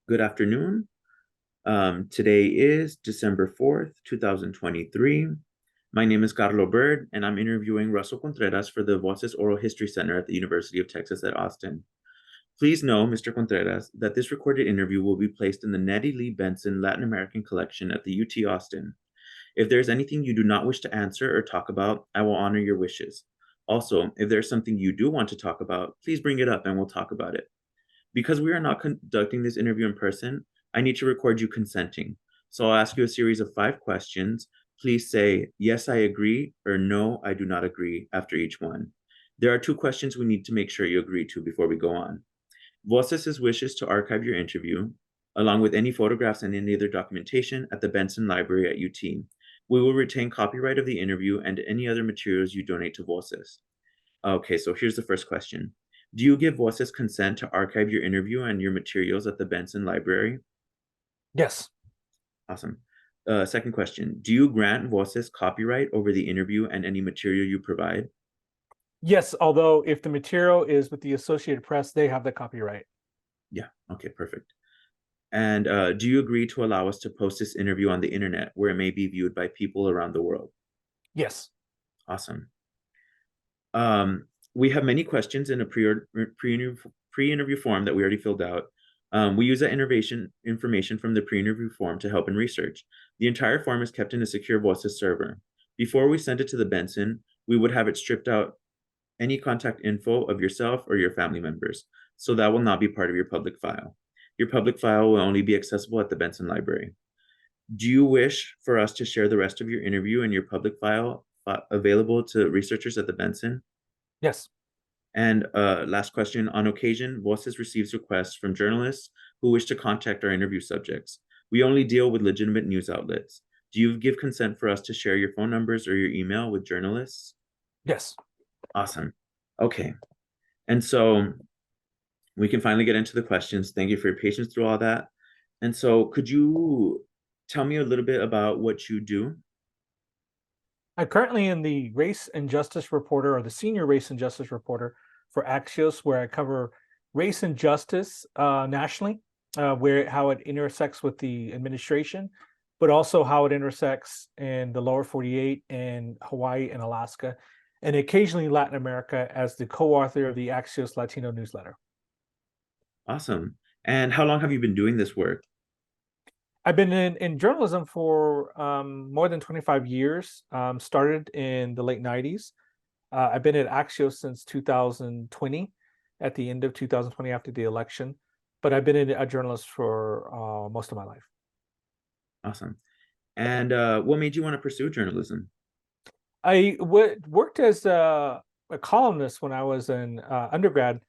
Good afternoon. Today is December 4th, 2023. My name is Carlo Bird, and I'm interviewing Russell Contreras for the Voces Oral History Center at the University of Texas at Austin. Please know, Mr. Contreras, that this recorded interview will be placed in the Nettie Lee Benson Latin American Collection at the UT Austin. If there's anything you do not wish to answer or talk about, I will honor your wishes. Also, if there's something you do want to talk about, please bring it up and we'll talk about it. Because we are not conducting this interview in person, I need to record you consenting. So I'll ask you a series of 5 questions. Please say, yes, I agree, or no, I do not agree after each one. There are 2 questions we need to make sure you agree to before we go on. Voces wishes to archive your interview, along with any photographs and any other documentation at the Benson Library at UT. We will retain copyright of the interview and any other materials you donate to Voces. Okay, so here's the first question. Do you give Voces consent to archive your interview and your materials at the Benson Library? Yes. Awesome. Second question. Do you grant Voces copyright over the interview and any material you provide? Yes, although if the material is with the Associated Press, they have the copyright. Yeah, okay, perfect. And do you agree to allow us to post this interview on the internet where it may be viewed by people around the world? Yes. Awesome. We have many questions in a pre-interview form that we already filled out. We use that information from the pre-interview form to help in research. The entire form is kept in a secure Voices server. Before we send it to the Benson, we would have it stripped out any contact info of yourself or your family members, so that will not be part of your public file. Your public file will only be accessible at the Benson Library. Do you wish for us to share the rest of your interview and your public file available to researchers at the Benson? Yes. And last question, on occasion, Voices receives requests from journalists who wish to contact our interview subjects. We only deal with legitimate news outlets. Do you give consent for us to share your phone numbers or your email with journalists? Yes. Awesome. Okay. And so we can finally get into the questions. Thank you for your patience through all that. And so could you tell me a little bit about what you do? I'm currently in the race and justice reporter or the senior race and justice reporter for Axios, where I cover race and justice nationally, where how it intersects with the administration, but also how it intersects in the lower 48 and Hawaii and Alaska, and occasionally Latin America as the co-author of the Axios Latino newsletter. Awesome. And how long have you been doing this work? I've been in journalism for more than 25 years, started in the late 90s. I've been at Axios since 2020, at the end of 2020 after the election, but I've been a journalist for most of my life. Awesome. And what made you want to pursue journalism? Worked as a columnist when I was an undergrad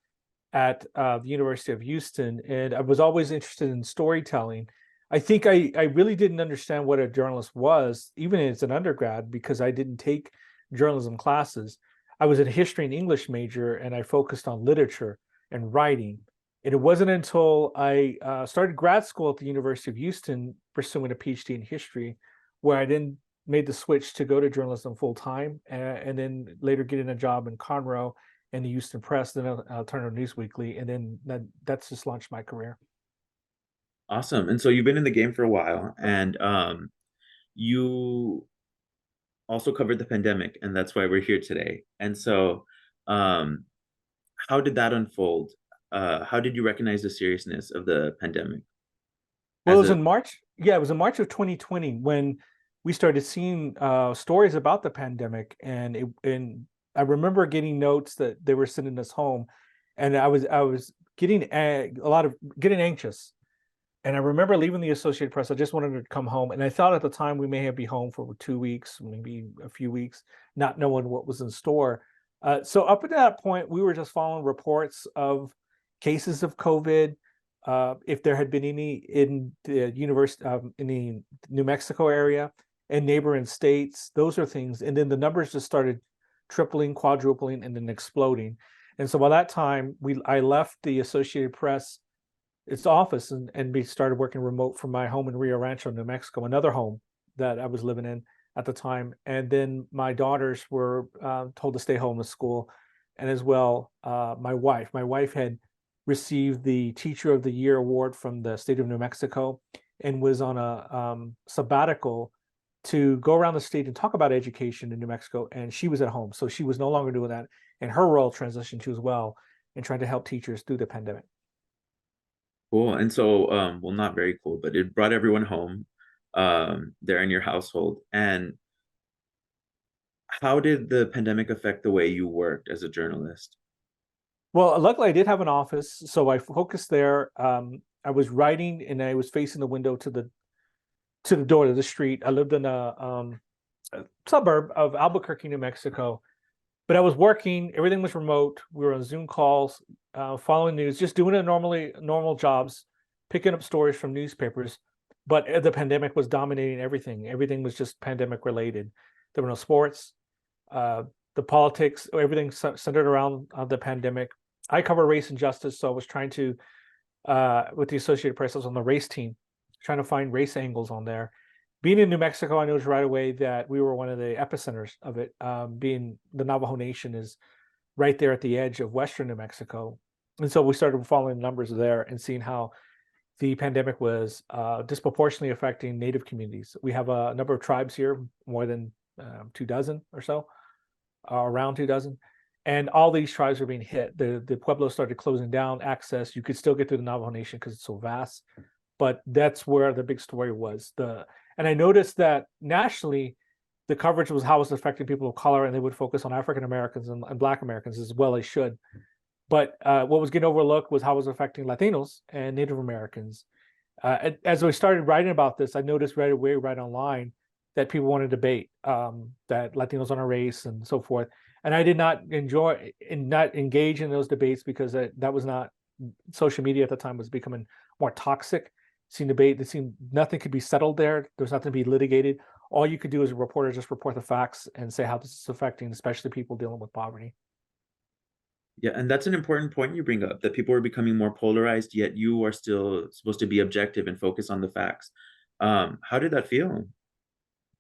at the University of Houston, and I was always interested in storytelling. I think I really didn't understand what a journalist was, even as an undergrad, because I didn't take journalism classes. I was a history and English major, and I focused on literature and writing. And it wasn't until I started grad school at the University of Houston, pursuing a PhD in history, where I then made the switch to go to journalism full time, and then later getting a job in Conroe and the Houston Press, then Alternative News Weekly, and then that's just launched my career. Awesome. And so you've been in the game for a while, and you also covered the pandemic, and that's why we're here today. And so, um, how did that unfold? How did you recognize the seriousness of the pandemic Well, it as was a in March. Yeah, it was in March of 2020 when we started seeing stories about the pandemic, and I remember getting notes that they were sending us home, and I was getting a lot of getting anxious. And I remember leaving the Associated Press. I just wanted to come home, and I thought at the time we may have be home for 2 weeks, maybe a few weeks, not knowing what was in store. So up at that point, we were just following reports of cases of COVID, if there had been any in the university, in the New Mexico area and neighboring states. Those are things, and then the numbers just started tripling, quadrupling, and then exploding. And so by that time, I left the Associated Press its office, and we started working remote from my home in Rio Rancho, New Mexico, another home that I was living in at the time. And then my daughters were told to stay home with school, and as well my wife had received the Teacher of the Year award from the state of New Mexico and was on a sabbatical to go around the state and talk about education in New Mexico. And she was at home, so she was no longer doing that. And her role transitioned to as well in trying to help teachers through the pandemic. Cool. And so, well, not very cool, but it brought everyone home, there in your household. And how did the pandemic affect the way you worked as a journalist? Well, luckily I did have an office, so I focused there. I was writing, and I was facing the window to the door to the street. I lived in a suburb of Albuquerque, New Mexico, but I was working. Everything was remote. We were on Zoom calls, following news, just doing it normal jobs, picking up stories from newspapers. But the pandemic was dominating everything. Everything was just pandemic related. There were no sports. Uh, the politics, everything centered around the pandemic. I cover race and justice, so I was trying to, with the Associated Press, I was on the race team, trying to find race angles on there. Being in New Mexico, I noticed right away that we were one of the epicenters of it. Being the Navajo Nation is right there at the edge of Western New Mexico, and so we started following the numbers there and seeing how the pandemic was disproportionately affecting Native communities. We have a number of tribes here, more than 2 dozen or so, around 2 dozen, and all these tribes were being hit. The pueblos started closing down access. You could still get through the Navajo Nation because it's so vast, but that's where the big story was. And I noticed that nationally, the coverage was how it was affecting people of color, and they would focus on African Americans and Black Americans as well as should. But what was getting overlooked was how it was affecting Latinos and Native Americans. As we started writing about this, I noticed right away, right online, that people wanted to debate, that Latinos on a race and so forth. And I did not enjoy and not engage in those debates because that was not, social media at the time was becoming more toxic. Seemed debate, it seemed nothing could be settled there. There was nothing to be litigated. All you could do as a reporter just report the facts and say how this is affecting, especially people dealing with poverty. Yeah, and that's an important point you bring up, that people are becoming more polarized, yet you are still supposed to be objective and focus on the facts. How did that feel?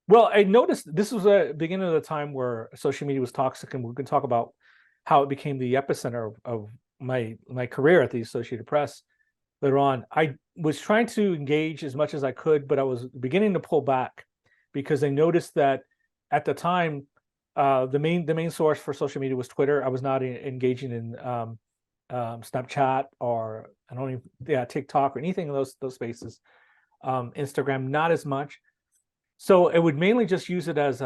Well, I noticed this was a beginning of the time where social media was toxic, and we can talk about how it became the epicenter of my career at the Associated Press later on. I was trying to engage as much as I could, but I was beginning to pull back because I noticed that at the time, the main source for social media was Twitter. I was not engaging in Snapchat, or I don't even, yeah, TikTok or anything in those spaces. Instagram, not as much. So it would mainly just use it as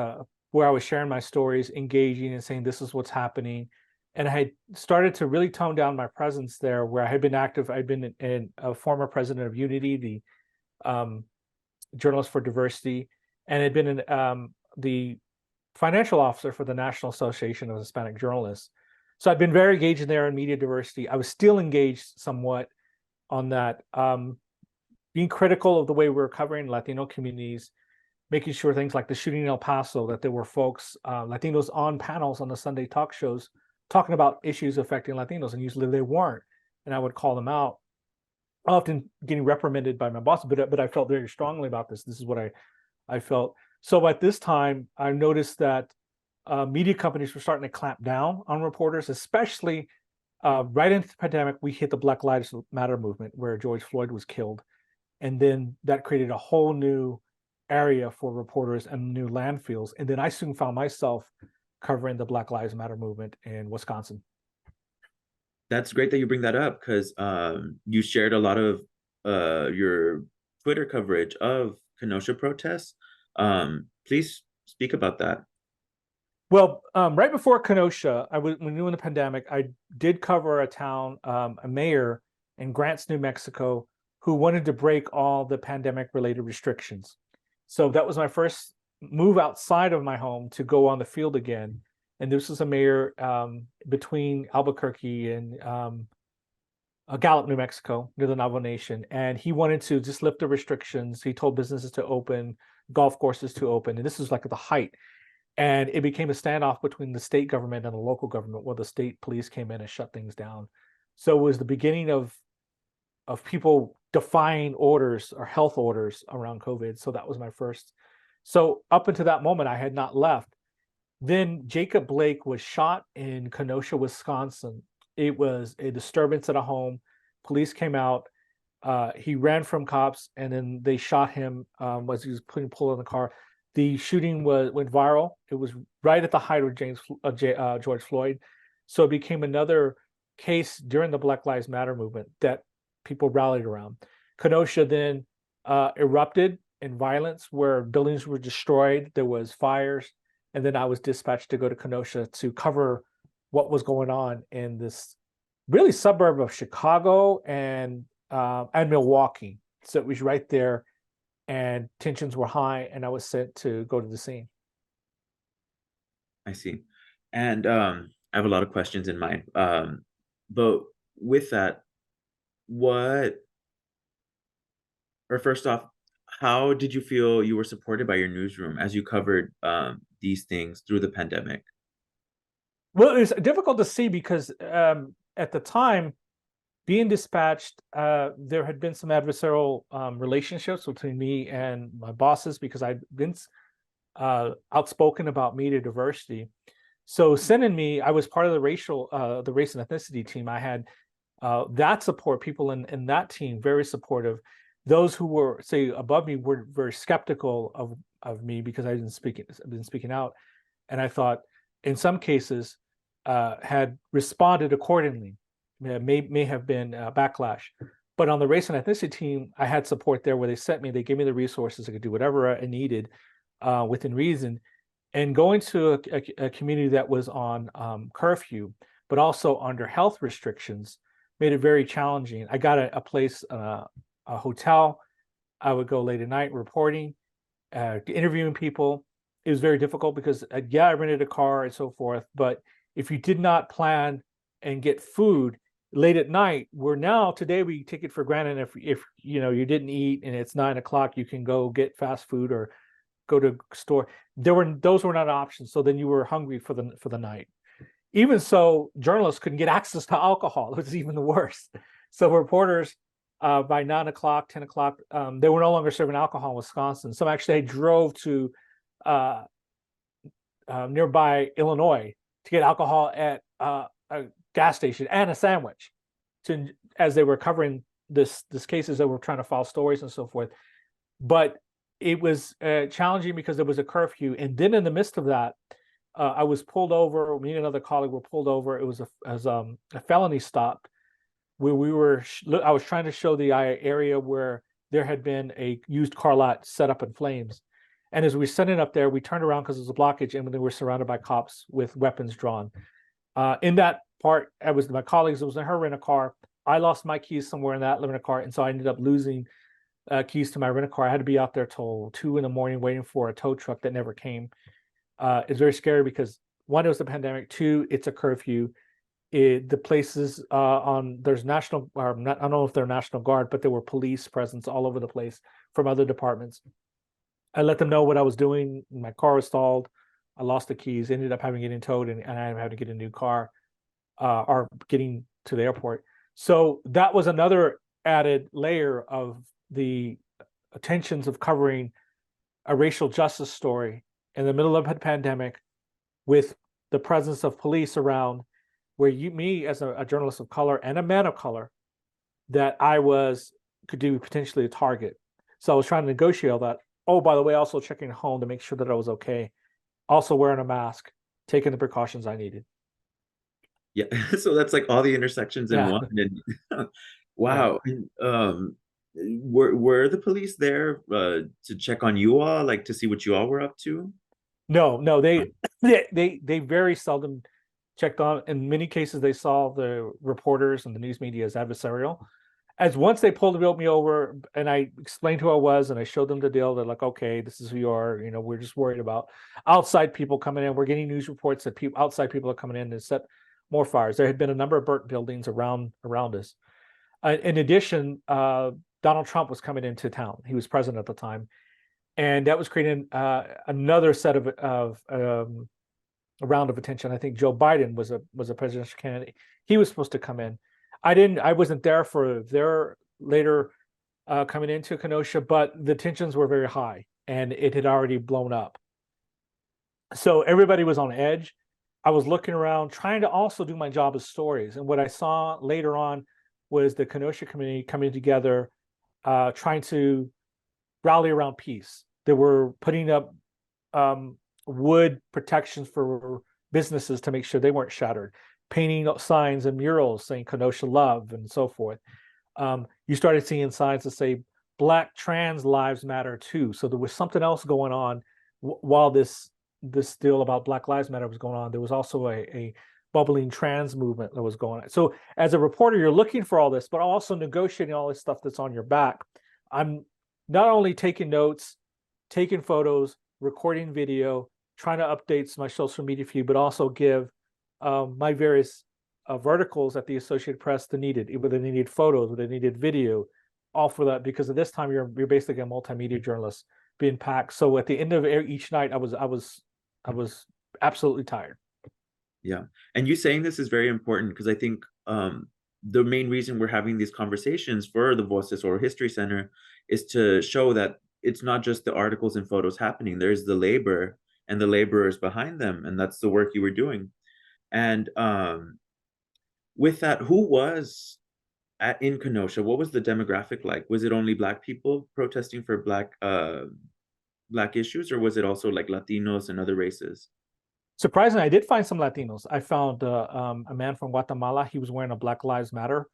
where I was sharing my stories, engaging and saying this is what's happening. And I had started to really tone down my presence there, where I had been active. I'd been a former president of Unity, the Journalists for Diversity, and had been the financial officer for the National Association of Hispanic Journalists. So I've been very engaged in there in media diversity. I was still engaged somewhat on that, being critical of the way we were covering Latino communities, making sure things like the shooting in El Paso, that there were folks, Latinos on panels on the Sunday talk shows talking about issues affecting Latinos, and usually they weren't. And I would call them out, often getting reprimanded by my boss, but I felt very strongly about this. This is what I felt. So at this time, I noticed that media companies were starting to clamp down on reporters, especially right into the pandemic. We hit the Black Lives Matter movement where George Floyd was killed. And then that created a whole new area for reporters and new landfills. And then I soon found myself covering the Black Lives Matter movement in Wisconsin. That's great that you bring that up, because you shared a lot of your Twitter coverage of Kenosha protests. Please speak about that. Well, right before Kenosha, when we were in the pandemic, I did cover a town, a mayor in Grants, New Mexico, who wanted to break all the pandemic-related restrictions. So that was my first move outside of my home to go on the field again. And this was a mayor between Albuquerque and Gallup, New Mexico, near the Navajo Nation. And he wanted to just lift the restrictions. He told businesses to open, golf courses to open. And this was like at the height. And it became a standoff between the state government and the local government, where the state police came in and shut things down. So it was the beginning of people defying orders or health orders around COVID. So that was my first. So up until that moment, I had not left. Then Jacob Blake was shot in Kenosha, Wisconsin. It was a disturbance at a home. Police came out. He ran from cops, and then they shot him as he was putting pull in the car. The shooting went viral. It was right at the height of George Floyd, so it became another case during the Black Lives Matter movement that people rallied around. Kenosha then erupted in violence, where buildings were destroyed. There was fires, and then I was dispatched to go to Kenosha to cover what was going on in this really suburb of Chicago and Milwaukee. So it was right there, and tensions were high, and I was sent to go to the scene. I see. And I have a lot of questions in mind. But with that, what, or first off, how did you feel you were supported by your newsroom as you covered these things through the pandemic? Well, it's difficult to see because at the time, being dispatched, there had been some adversarial relationships between me and my bosses because I'd been outspoken about media diversity. So sending me, I was part of the race and ethnicity team. I had that support, people in that team, very supportive. Those who were, say, above me were very skeptical of me because I didn't speak, I've been speaking out. And I thought, in some cases, had responded accordingly. May have been backlash. But on the race and ethnicity team, I had support there where they sent me, they gave me the resources, I could do whatever I needed within reason. And going to a community that was on curfew, but also under health restrictions, made it very challenging. I got a place, a hotel. I would go late at night reporting, interviewing people. It was very difficult because, yeah, I rented a car and so forth. But if you did not plan and get food late at night, where now today we take it for granted. If you know you didn't eat and it's 9 o'clock, you can go get fast food or go to store. Those were not options. So then you were hungry for the night. Even so, journalists couldn't get access to alcohol. It was even the worst. So reporters, by 9 o'clock, 10 o'clock, they were no longer serving alcohol in Wisconsin. Some actually drove to nearby Illinois to get alcohol at a gas station and a sandwich, as they were covering this cases that were trying to file stories and so forth. But it was challenging because there was a curfew, and then in the midst of that, I was pulled over. Me and another colleague were pulled over. It was a felony stop where I was trying to show the area where there had been a used car lot set up in flames. And as we were sending up there, we turned around because there was a blockage, and they were surrounded by cops with weapons drawn. In that part, I was my colleagues. It was in her rent a car. I lost my keys somewhere in that rent a car, and so I ended up losing keys to my rent a car. I had to be out there till 2 a.m. waiting for a tow truck that never came. It's very scary because, one, it was the pandemic. Two, it's a curfew. The places there's national, or not, I don't know if they're National Guard, but there were police presence all over the place from other departments. I let them know what I was doing. My car was stalled. I lost the keys. Ended up having getting towed, and I had to get a new car, or getting to the airport. So that was another added layer of the tensions of covering a racial justice story in the middle of a pandemic, with the presence of police around, where me as a journalist of color and a man of color, that could do potentially a target. So I was trying to negotiate all that. Oh, by the way, also checking home to make sure that I was okay. Also wearing a mask, taking the precautions I needed. Yeah, so that's like all the intersections in Yeah, one. And yeah. wow. Were the police there to check on you all, like to see what you all were up to? No, they very seldom checked on. In many cases, they saw the reporters and the news media as adversarial. As once they pulled me over, and I explained who I was and I showed them the deal, they're like, okay, this is who you are. You know, we're just worried about outside people coming in. We're getting news reports that outside people are coming in to set more fires. There had been a number of burnt buildings around us. In addition, Donald Trump was coming into town. He was president at the time, and that was creating another set of a round of attention. I think Joe Biden was a presidential candidate. He was supposed to come in. I wasn't there for their later coming into Kenosha, but the tensions were very high and it had already blown up. So everybody was on edge. I was looking around, trying to also do my job as stories. And what I saw later on was the Kenosha community coming together, trying to rally around peace. They were putting up wood protections for businesses to make sure they weren't shattered, painting signs and murals saying Kenosha love and so forth. You started seeing signs that say Black trans lives matter too. So there was something else going on while this deal about Black Lives Matter was going on. There was also a bubbling trans movement that was going on. So as a reporter, you're looking for all this, but also negotiating all this stuff that's on your back. I'm not only taking notes, taking photos, recording video, trying to update my social media feed, but also give my various verticals at the Associated Press the needed, whether they needed photos, whether they needed video, all for that, because at this time you're basically a multimedia journalist being packed. So at the end of each night, I was absolutely tired. Yeah. And you saying this is very important because I think the main reason we're having these conversations for the Voces Oral History Center is to show that it's not just the articles and photos happening. There's the labor and the laborers behind them, and that's the work you were doing. And with that, who was in Kenosha? What was the demographic like? Was it only Black people protesting for Black issues, or was it also like Latinos and other races? Surprisingly, I did find some Latinos. I found a man from Guatemala. He was wearing a Black Lives Matter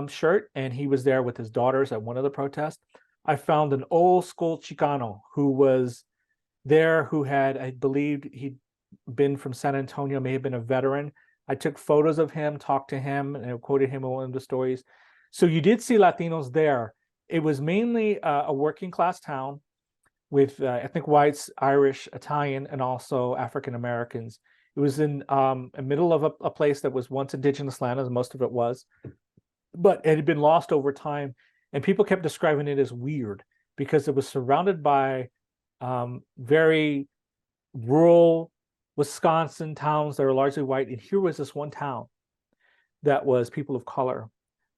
shirt, and he was there with his daughters at one of the protests. I found an old school Chicano who was there, who had, I believed he'd been from San Antonio, may have been a veteran. I took photos of him, talked to him, and I quoted him in one of the stories. So you did see Latinos there. It was mainly a working class town with ethnic whites, Irish, Italian, and also African Americans. It was in the middle of a place that was once indigenous land, as most of it was, but it had been lost over time. And people kept describing it as weird because it was surrounded by very rural Wisconsin towns that were largely white. And here was this one town that was people of color,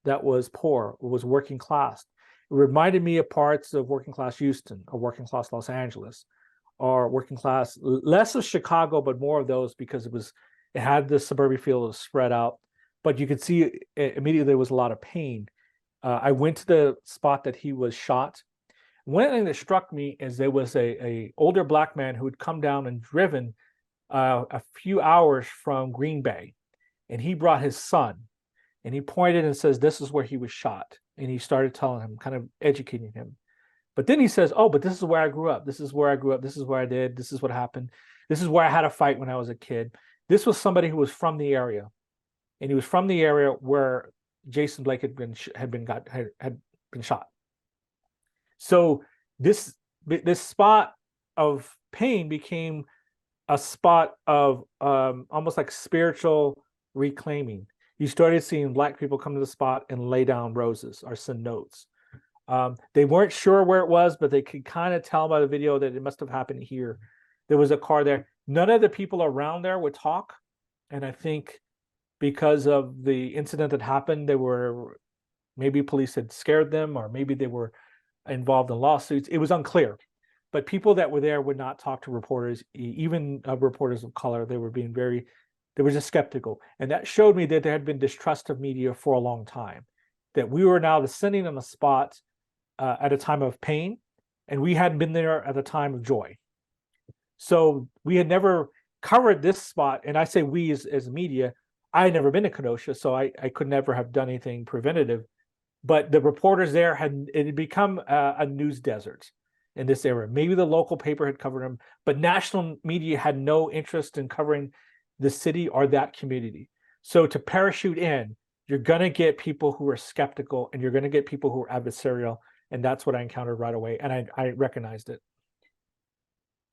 that was poor, was working class. It reminded me of parts of working class Houston or working class Los Angeles or working class, less of Chicago, but more of those because it had the suburban feel, it was spread out. But you could see immediately there was a lot of pain. I went to the spot that he was shot. One thing that struck me is there was a older Black man who had come down and driven a few hours from Green Bay, and he brought his son, and he pointed and says, "This is where he was shot." And he started telling him, kind of educating him. But then he says, "Oh, but this is where I grew up. This is where I grew up. This is where I did. This is what happened. This is where I had a fight when I was a kid." This was somebody who was from the area, and he was from the area where Jason Blake had been shot. So this spot of pain became a spot of almost like spiritual reclaiming. You started seeing Black people come to the spot and lay down roses or send notes. They weren't sure where it was, but they could kind of tell by the video that it must have happened here. There was a car there. None of the people around there would talk. And I think because of the incident that happened, maybe police had scared them, or maybe they were involved in lawsuits. It was unclear. But people that were there would not talk to reporters, even reporters of color. They were just skeptical. And that showed me that there had been distrust of media for a long time, that we were now descending on the spot at a time of pain, and we hadn't been there at a time of joy. So we had never covered this spot. And I say we as media, I had never been to Kenosha, so I could never have done anything preventative. But the reporters there it had become a news desert in this era. Maybe the local paper had covered them, but national media had no interest in covering the city or that community. So to parachute in, you're going to get people who are skeptical, and you're going to get people who are adversarial. And that's what I encountered right away. And I recognized it.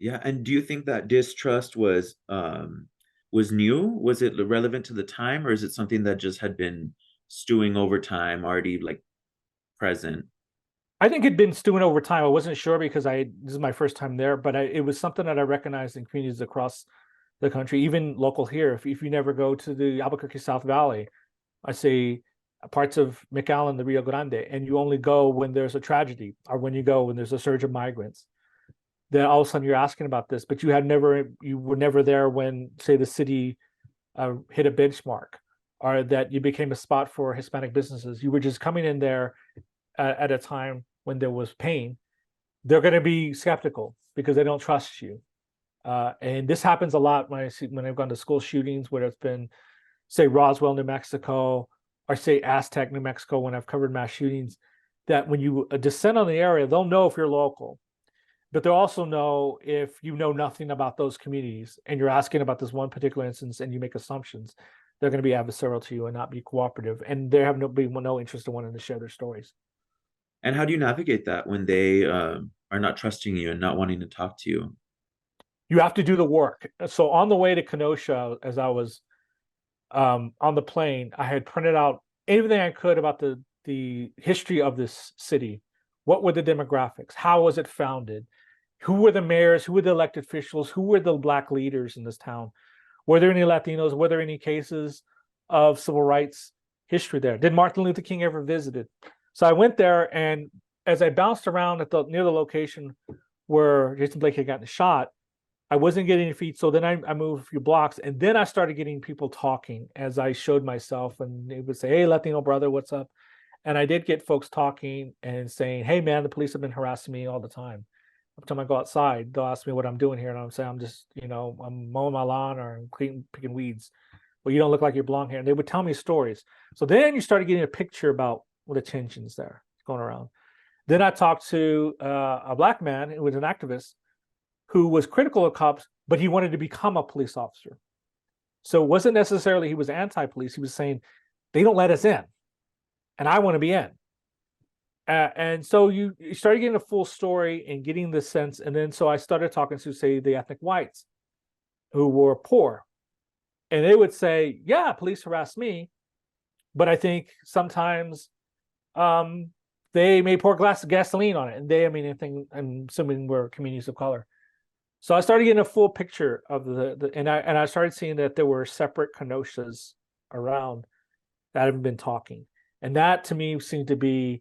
Yeah, and do you think that distrust was new? Was it relevant to the time, or is it something that just had been stewing over time, already like present? I think it'd been stewing over time. I wasn't sure because this is my first time there, but it was something that I recognized in communities across the country, even local here. If you never go to the Albuquerque South Valley, I say parts of McAllen, the Rio Grande, and you only go when there's a tragedy or when there's a surge of migrants. Then all of a sudden you're asking about this, but you were never there when, say, the city hit a benchmark, are that you became a spot for Hispanic businesses. You were just coming in there at a time when there was pain. They're going to be skeptical because they don't trust you. And this happens a lot when I've gone to school shootings, where it's been, say, Roswell, New Mexico, or say Aztec, New Mexico, when I've covered mass shootings, that when you descend on the area, they'll know if you're local, but they'll also know if you know nothing about those communities and you're asking about this one particular instance and you make assumptions, they're going to be adversarial to you and not be cooperative. And they have no interest in wanting to share their stories. And how do you navigate that when they are not trusting you and not wanting to talk to you? You have to do the work. So on the way to Kenosha, as I was on the plane, I had printed out everything I could about the history of this city. What were the demographics? How was it founded? Who were the mayors? Who were the elected officials? Who were the Black leaders in this town? Were there any Latinos? Were there any cases of civil rights history there? Did Martin Luther King ever visit it? So I went there, and as I bounced around near the location where Jason Blake had gotten shot, I wasn't getting any feet. So then I moved a few blocks, and then I started getting people talking as I showed myself, and they would say, "Hey, Latino brother, what's up?" And I did get folks talking and saying, "Hey, man, the police have been harassing me all the time. Every time I go outside, they'll ask me what I'm doing here, and I'm saying I'm just, I'm mowing my lawn or I'm picking weeds. Well, you don't look like you belong here." And they would tell me stories. So then you started getting a picture about what the tensions there going around. Then I talked to a Black man who was an activist who was critical of cops, but he wanted to become a police officer. So it wasn't necessarily he was anti-police. He was saying they don't let us in, and I want to be in. And so you started getting a full story and getting the sense. And then so I started talking to, say, the ethnic whites who were poor. And they would say, yeah, police harass me, but I think sometimes they may pour a glass of gasoline on it. And they, I mean, I'm assuming we're communities of color. So I started getting a full picture of and I started seeing that there were separate Kenoshas around that haven't been talking. And that to me seemed to be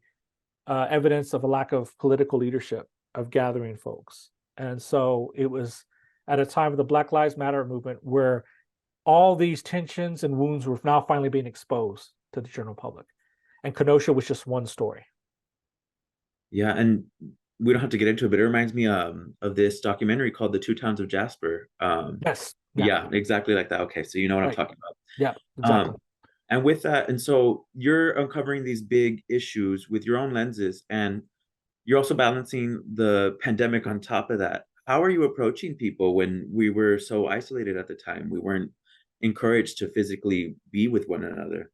evidence of a lack of political leadership of gathering folks. And so it was at a time of the Black Lives Matter movement where all these tensions and wounds were now finally being exposed to the general public. And Kenosha was just one story. Yeah, and we don't have to get into it, but it reminds me of this documentary called The Two Towns of Jasper. Yes. Yeah, exactly like that. Okay, so you know what I'm Right. talking about. Yeah, exactly. And with that, and so you're uncovering these big issues with your own lenses, and you're also balancing the pandemic on top of that. How are you approaching people when we were so isolated at the time? We weren't encouraged to physically be with one another.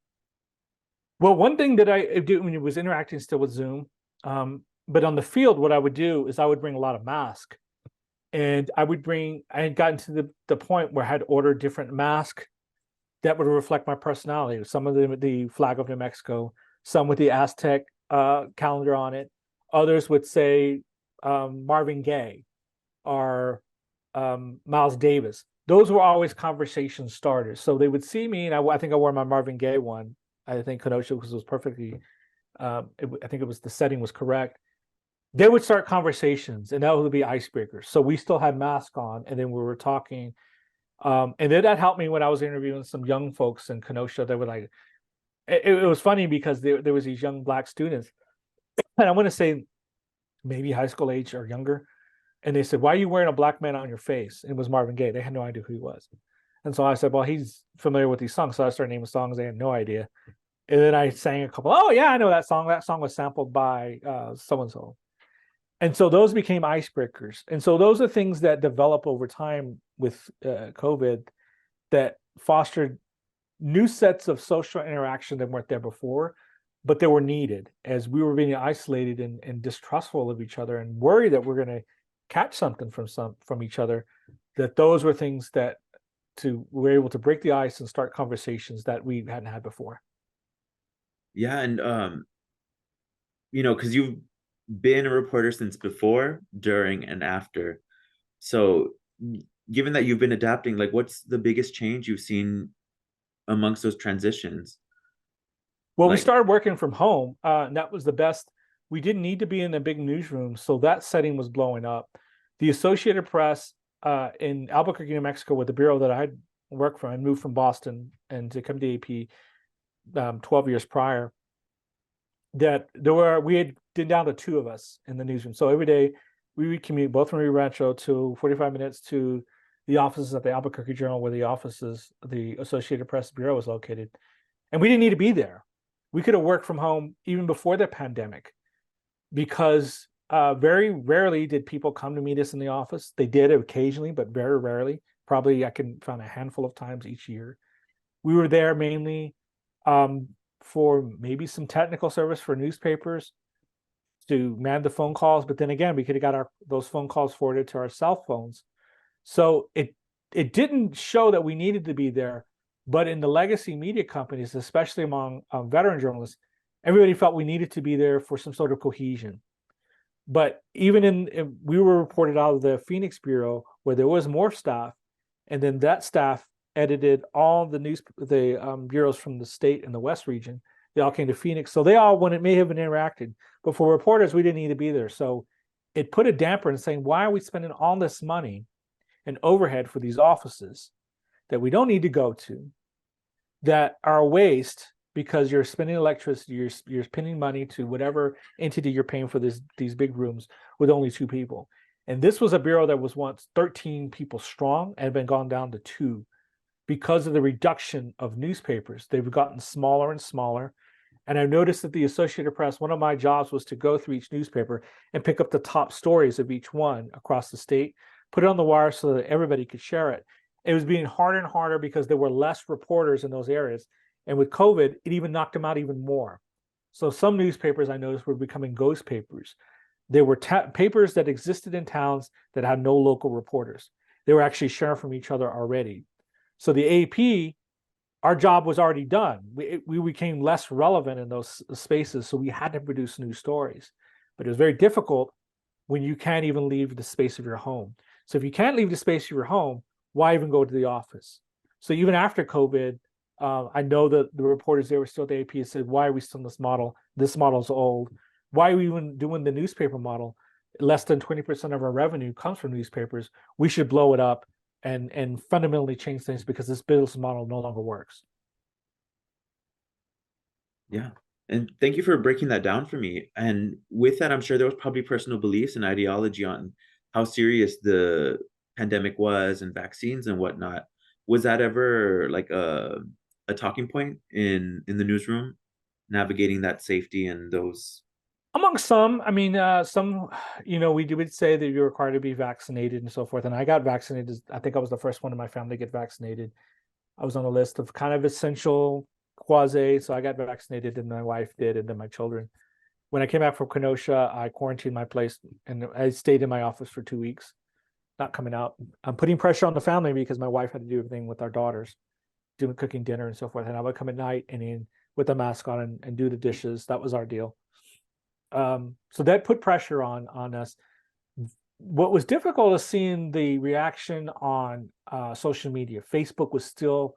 Well, one thing that I did when it was interacting still with Zoom, but on the field, what I would do is I would bring a lot of masks, and I had gotten to the point where I had ordered different masks that would reflect my personality. Some of them with the flag of New Mexico, some with the Aztec calendar on it. Others would say Marvin Gaye or Miles Davis. Those were always conversation starters. So they would see me, and I think I wore my Marvin Gaye one. I think Kenosha, because it was perfectly. I think it was the setting was correct. They would start conversations, and that would be icebreakers. So we still had masks on, and then we were talking. And then that helped me when I was interviewing some young folks in Kenosha. They were like, it was funny because there was these young Black students, and I want to say maybe high school age or younger. And they said, "Why are you wearing a Black man on your face?" And it was Marvin Gaye. They had no idea who he was. And so I said, "Well, he's familiar with these songs." So I started naming songs. They had no idea. And then I sang a couple. Oh, yeah, I know that song. That song was sampled by so and so. And so those became icebreakers. And so those are things that develop over time with COVID that fostered new sets of social interaction that weren't there before, but they were needed as we were being isolated and distrustful of each other and worried that we're going to catch something from each other. That those were things that we're able to break the ice and start conversations that we hadn't had before. Yeah, and because you've been a reporter since before, during, and after. So, given that you've been adapting, like, what's the biggest change you've seen amongst those transitions? Well, we Like, started working from home, and that was the best. We didn't need to be in a big newsroom, so that setting was blowing up. The Associated Press in Albuquerque, New Mexico, with the bureau that I had worked from, I moved from Boston and to come to AP. 12 years prior, that we had been down to two of us in the newsroom. So every day we would commute both from Rio Rancho to 45 minutes to the offices at the Albuquerque Journal, where the Associated Press Bureau was located. And we didn't need to be there. We could have worked from home even before the pandemic, because very rarely did people come to meet us in the office. They did occasionally, but very rarely. Probably I can find a handful of times each year. We were there mainly for maybe some technical service for newspapers, to man the phone calls, but then again, we could have got those phone calls forwarded to our cell phones. So it didn't show that we needed to be there, but in the legacy media companies, especially among veteran journalists, everybody felt we needed to be there for some sort of cohesion. But even we were reported out of the Phoenix bureau, where there was more staff, and then that staff edited all the bureaus from the state and the West region. They all came to Phoenix, so they all, when it may have been interacted, but for reporters, we didn't need to be there. So it put a damper in saying, why are we spending all this money and overhead for these offices that we don't need to go to, that are a waste, because you're spending electricity, you're spending money to whatever entity you're paying for these big rooms with only two people. And this was a bureau that was once 13 people strong and had been gone down to two. Because of the reduction of newspapers, they've gotten smaller and smaller. And I've noticed that the Associated Press, one of my jobs was to go through each newspaper and pick up the top stories of each one across the state, put it on the wire so that everybody could share it. It was being harder and harder because there were less reporters in those areas. And with COVID, it even knocked them out even more. So some newspapers I noticed were becoming ghost papers. There were papers that existed in towns that had no local reporters. They were actually sharing from each other already. So the AP, our job was already done. We became less relevant in those spaces, so we had to produce new stories. But it was very difficult when you can't even leave the space of your home. So if you can't leave the space of your home, why even go to the office? So even after COVID, I know that the reporters there were still at the AP said, why are we still in this model? This model's old. Why are we even doing the newspaper model? Less than 20% of our revenue comes from newspapers. We should blow it up and fundamentally change things, because this business model no longer works. Yeah. And thank you for breaking that down for me. And with that, I'm sure there was probably personal beliefs and ideology on how serious the pandemic was and vaccines and whatnot. Was that ever like a talking point in the newsroom, navigating that safety and those? Among some, I mean, some, we would say that you're required to be vaccinated and so forth. And I got vaccinated. I think I was the first one in my family to get vaccinated. I was on a list of kind of essential quasi, so I got vaccinated, and my wife did, and then my children. When I came back from Kenosha, I quarantined my place, and I stayed in my office for 2 weeks, not coming out. I'm putting pressure on the family because my wife had to do everything with our daughters, doing cooking dinner and so forth. And I would come at night and in with a mask on and do the dishes. That was our deal. So that put pressure on us. What was difficult is seeing the reaction on social media. Facebook was still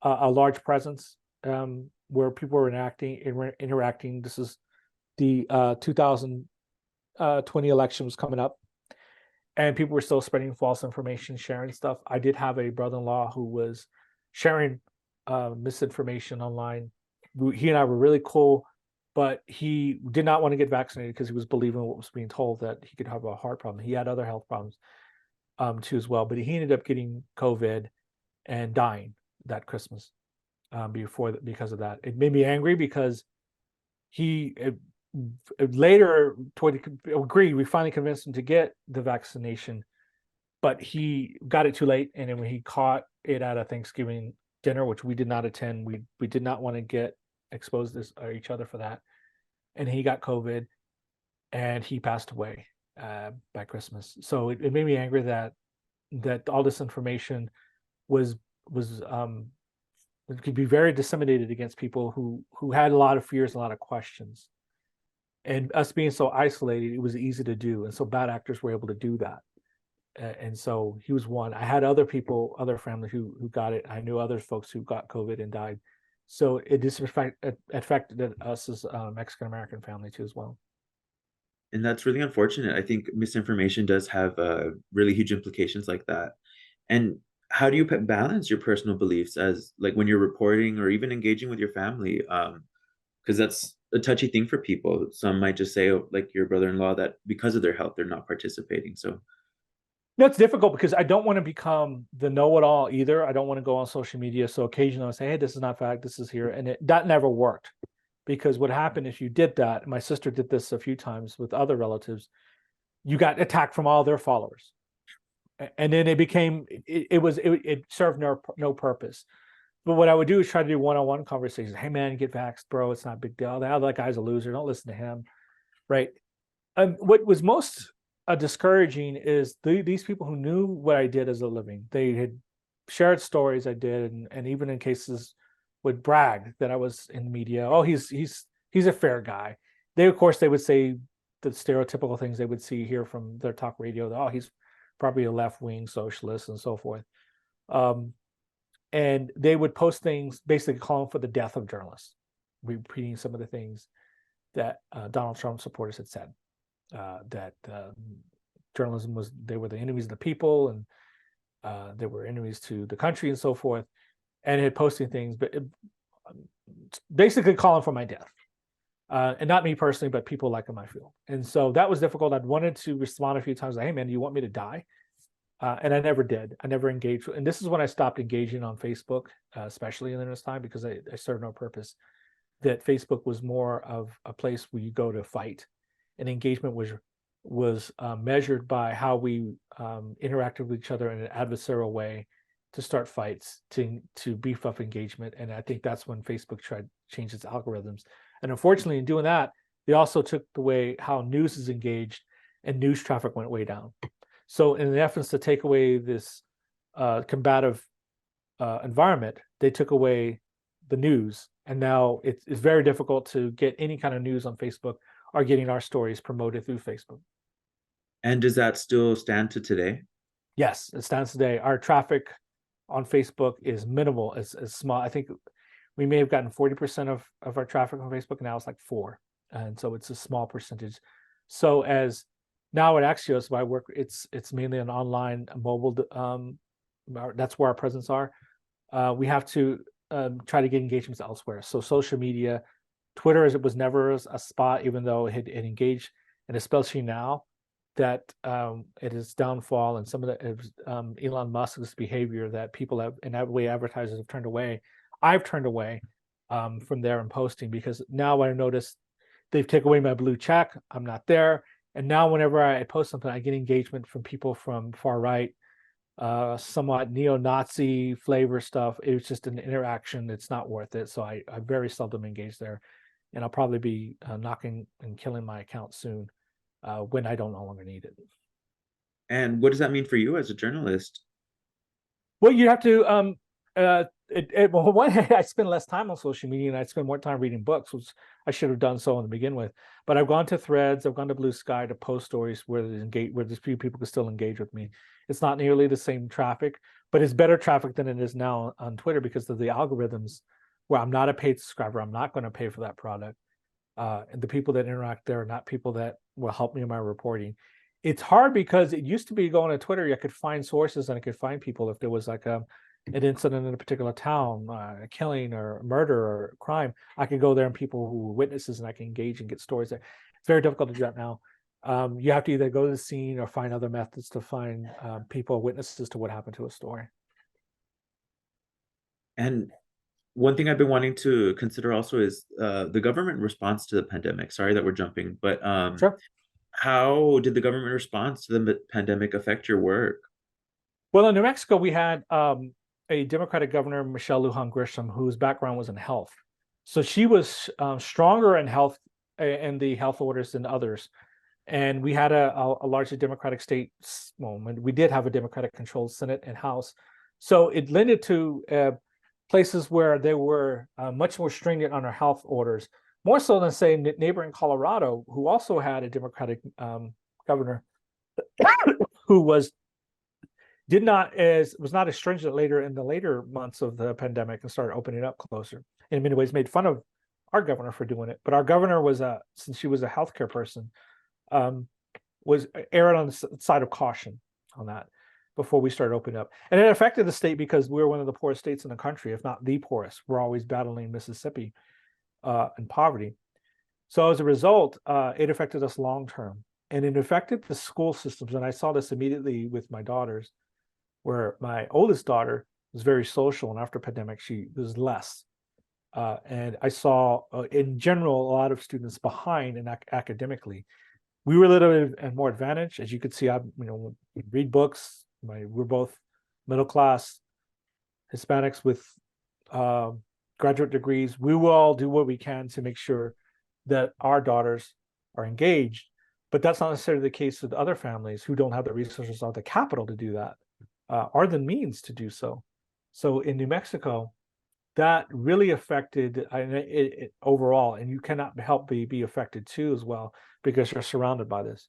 a large presence, where people were interacting. This is the 2020 election was coming up, and people were still spreading false information, sharing stuff. I did have a brother-in-law who was sharing misinformation online. He and I were really cool, but he did not want to get vaccinated because he was believing what was being told, that he could have a heart problem. He had other health problems too as well, but he ended up getting COVID and dying that Christmas because of that. It made me angry because he later agreed. We finally convinced him to get the vaccination, but he got it too late, and then when he caught it at a Thanksgiving dinner, which we did not attend, we did not want to get exposed each other for that, and he got COVID, and he passed away by Christmas. So it made me angry that all this information was it could be very disseminated against people who had a lot of fears, a lot of questions. And us being so isolated, it was easy to do. And so bad actors were able to do that. And so he was one. I had other people, other family who got it. I knew other folks who got COVID and died. So it affected us as a Mexican-American family too as well. And that's really unfortunate. I think misinformation does have really huge implications like that. And how do you balance your personal beliefs as like when you're reporting or even engaging with your family? Because that's a touchy thing for people. Some might just say, oh, like your brother-in-law, that because of their health, they're not participating. So, No, it's difficult because I don't want to become the know-it-all either. I don't want to go on social media. So occasionally I say, hey, this is not fact, this is here. And that never worked, because what happened is you did that. My sister did this a few times with other relatives. You got attacked from all their followers. And then it served no purpose. But what I would do is try to do one-on-one conversations. Hey man, get vaxxed, bro. It's not a big deal. The other guy's a loser. Don't listen to him. Right. What was most discouraging is these people who knew what I did as a living. They had shared stories I did, and even in cases would brag that I was in the media. Oh, he's a fair guy. They, of course, they would say the stereotypical things they would see here from their talk radio. Oh, he's probably a left-wing socialist and so forth. Um, and they would post things basically calling for the death of journalists, repeating some of the things that Donald Trump supporters had said. That journalism they were the enemies of the people, and they were enemies to the country and so forth, and had posting things, but basically calling for my death. And not me personally, but people like in my field. And so that was difficult. I'd wanted to respond a few times, like, hey man, do you want me to die? And I never did. I never engaged. And this is when I stopped engaging on Facebook, especially in this time, because I served no purpose. That Facebook was more of a place where you go to fight, and engagement was measured by how we interacted with each other in an adversarial way to start fights, to beef up engagement. And I think that's when Facebook tried to change its algorithms. And unfortunately, in doing that, they also took away how news is engaged, and news traffic went way down. So in the efforts to take away this combative environment, they took away the news, and now it's very difficult to get any kind of news on Facebook or getting our stories promoted through Facebook. and does that still stand to today? Yes, it stands today. Our traffic on Facebook is minimal. It's small. I think we may have gotten 40% of our traffic on Facebook, and now it's like 4. And so it's a small percentage. So as now at Axios, my work, it's mainly an online mobile. That's where our presence are. We have to try to get engagements elsewhere. So social media, Twitter, as it was never a spot, even though it engaged, and especially now that it is downfall, and some of the Elon Musk's behavior that people have, and that way advertisers have turned away. I've turned away from there and posting, because now I notice they've taken away my blue check. I'm not there. And now whenever I post something, I get engagement from people from far right, somewhat neo-Nazi flavor stuff. It's just an interaction. It's not worth it. So I very seldom engage there. And I'll probably be knocking and killing my account soon when I don't no longer need it. And what does that mean for you as a journalist? Well, you have to well, one, I spend less time on social media, and I spend more time reading books, which I should have done so in the begin with. But I've gone to Threads, I've gone to Blue Sky to post stories where there's few people can still engage with me. It's not nearly the same traffic, but it's better traffic than it is now on Twitter, because of the algorithms, where I'm not a paid subscriber. I'm not going to pay for that product. And the people that interact there are not people that will help me in my reporting. It's hard because it used to be going to Twitter, I could find sources and I could find people if there was like an incident in a particular town, a killing or a murder or a crime. I could go there, and people who were witnesses, and I can engage and get stories there. It's very difficult to do that now. You have to either go to the scene or find other methods to find people, witnesses to what happened to a story. And one thing I've been wanting to consider also is the government response to the pandemic. Sorry that we're jumping, but Sure. how did the government response to the pandemic affect your work? Well, in New Mexico, we had a Democratic governor, Michelle Lujan Grisham, whose background was in health. So she was stronger in health and the health orders than others. And we had a largely Democratic state. Well, we did have a Democratic controlled Senate and House. So it lended to places where they were much more stringent on our health orders, more so than, say, neighboring Colorado, who also had a Democratic governor who was not as stringent later in the later months of the pandemic, and started opening up closer. In many ways, made fun of our governor for doing it. But our governor was since she was a healthcare person, was erred on the side of caution on that. before we started opening up. And it affected the state because we were one of the poorest states in the country, if not the poorest. We're always battling Mississippi in poverty. So as a result, it affected us long term. And it affected the school systems. And I saw this immediately with my daughters, where my oldest daughter was very social, and after pandemic, she was less. And I saw, in general, a lot of students behind in academically. We were a little bit at more advantage, as you could see. We read books. We're both middle class Hispanics with graduate degrees. We will all do what we can to make sure that our daughters are engaged, but that's not necessarily the case with other families who don't have the resources or the capital to do that, or the means to do so. So in New Mexico, that really affected it overall, and you cannot help be affected too as well, because you're surrounded by this.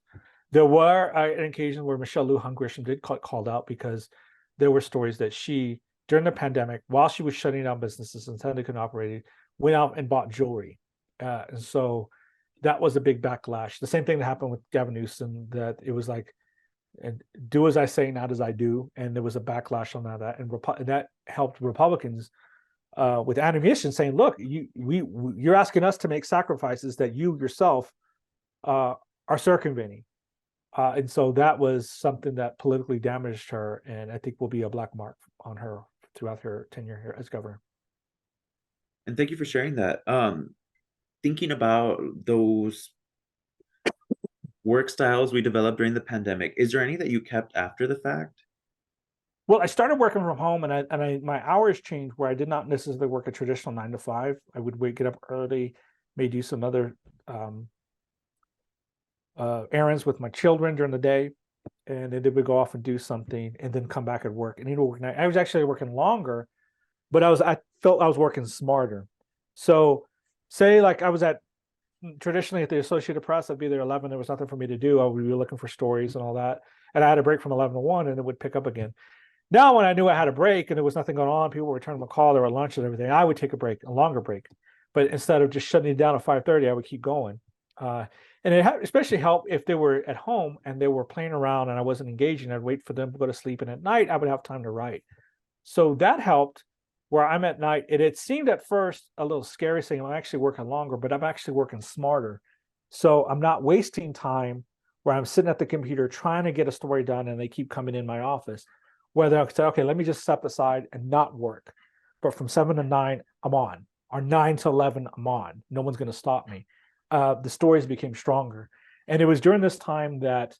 There were an occasion where Michelle Lujan Grisham did called out because there were stories that she, during the pandemic, while she was shutting down businesses and couldn't operate, went out and bought jewelry. And so that was a big backlash. The same thing that happened with Gavin Newsom, that it was like, and do as I say, not as I do. And there was a backlash on that. And that helped Republicans with ammunition, saying, look, you're asking us to make sacrifices that you yourself are circumventing. And so that was something that politically damaged her, and I think will be a black mark on her throughout her tenure here as governor. And thank you for sharing that. Thinking about those work styles we developed during the pandemic, is there any that you kept after the fact? Well, I started working from home, and my hours changed where I did not necessarily work a traditional 9 to 5. I would get up early, may do some other errands with my children during the day, and then they would go off and do something, and then come back at work. And I was actually working longer, but I felt I was working smarter. So, say like I was traditionally at the Associated Press, I'd be there 11. There was nothing for me to do. I would be looking for stories and all that, and I had a break from 11 to 1, and it would pick up again. Now, when I knew I had a break and there was nothing going on, people were returning my call, there were lunch and everything, I would take a longer break. But instead of just shutting it down at 5:30, I would keep going. And it especially helped if they were at home and they were playing around and I wasn't engaging. I'd wait for them to go to sleep, and at night I would have time to write. So that helped where I'm at night. It seemed at first a little scary saying I'm actually working longer, but I'm actually working smarter. So I'm not wasting time where I'm sitting at the computer trying to get a story done and they keep coming in my office. Whether I could say, okay, let me just step aside and not work. But from 7 to 9, I'm on. Or 9 to 11, I'm on. No one's going to stop me. The stories became stronger. And it was during this time that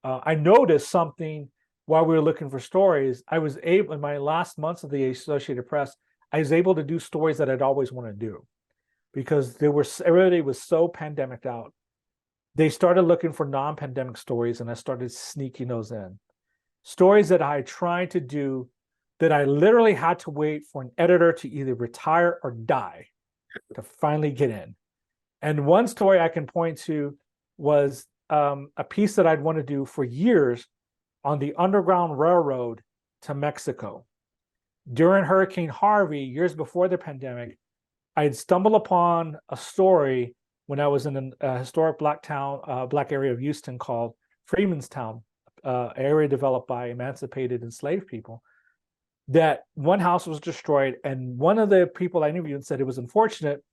I noticed something while we were looking for stories. I was able, in my last months of the Associated Press, I was able to do stories that I'd always want to do, because everybody was so pandemicked out. They started looking for non-pandemic stories, and I started sneaking those in. Stories that I tried to do that I literally had to wait for an editor to either retire or die to finally get in. And one story I can point to was a piece that I'd want to do for years on the Underground Railroad to Mexico. During Hurricane Harvey, years before the pandemic, I had stumbled upon a story when I was in a historic black area of Houston called Freemanstown, area developed by emancipated enslaved people, that one house was destroyed. And one of the people I interviewed said it was unfortunate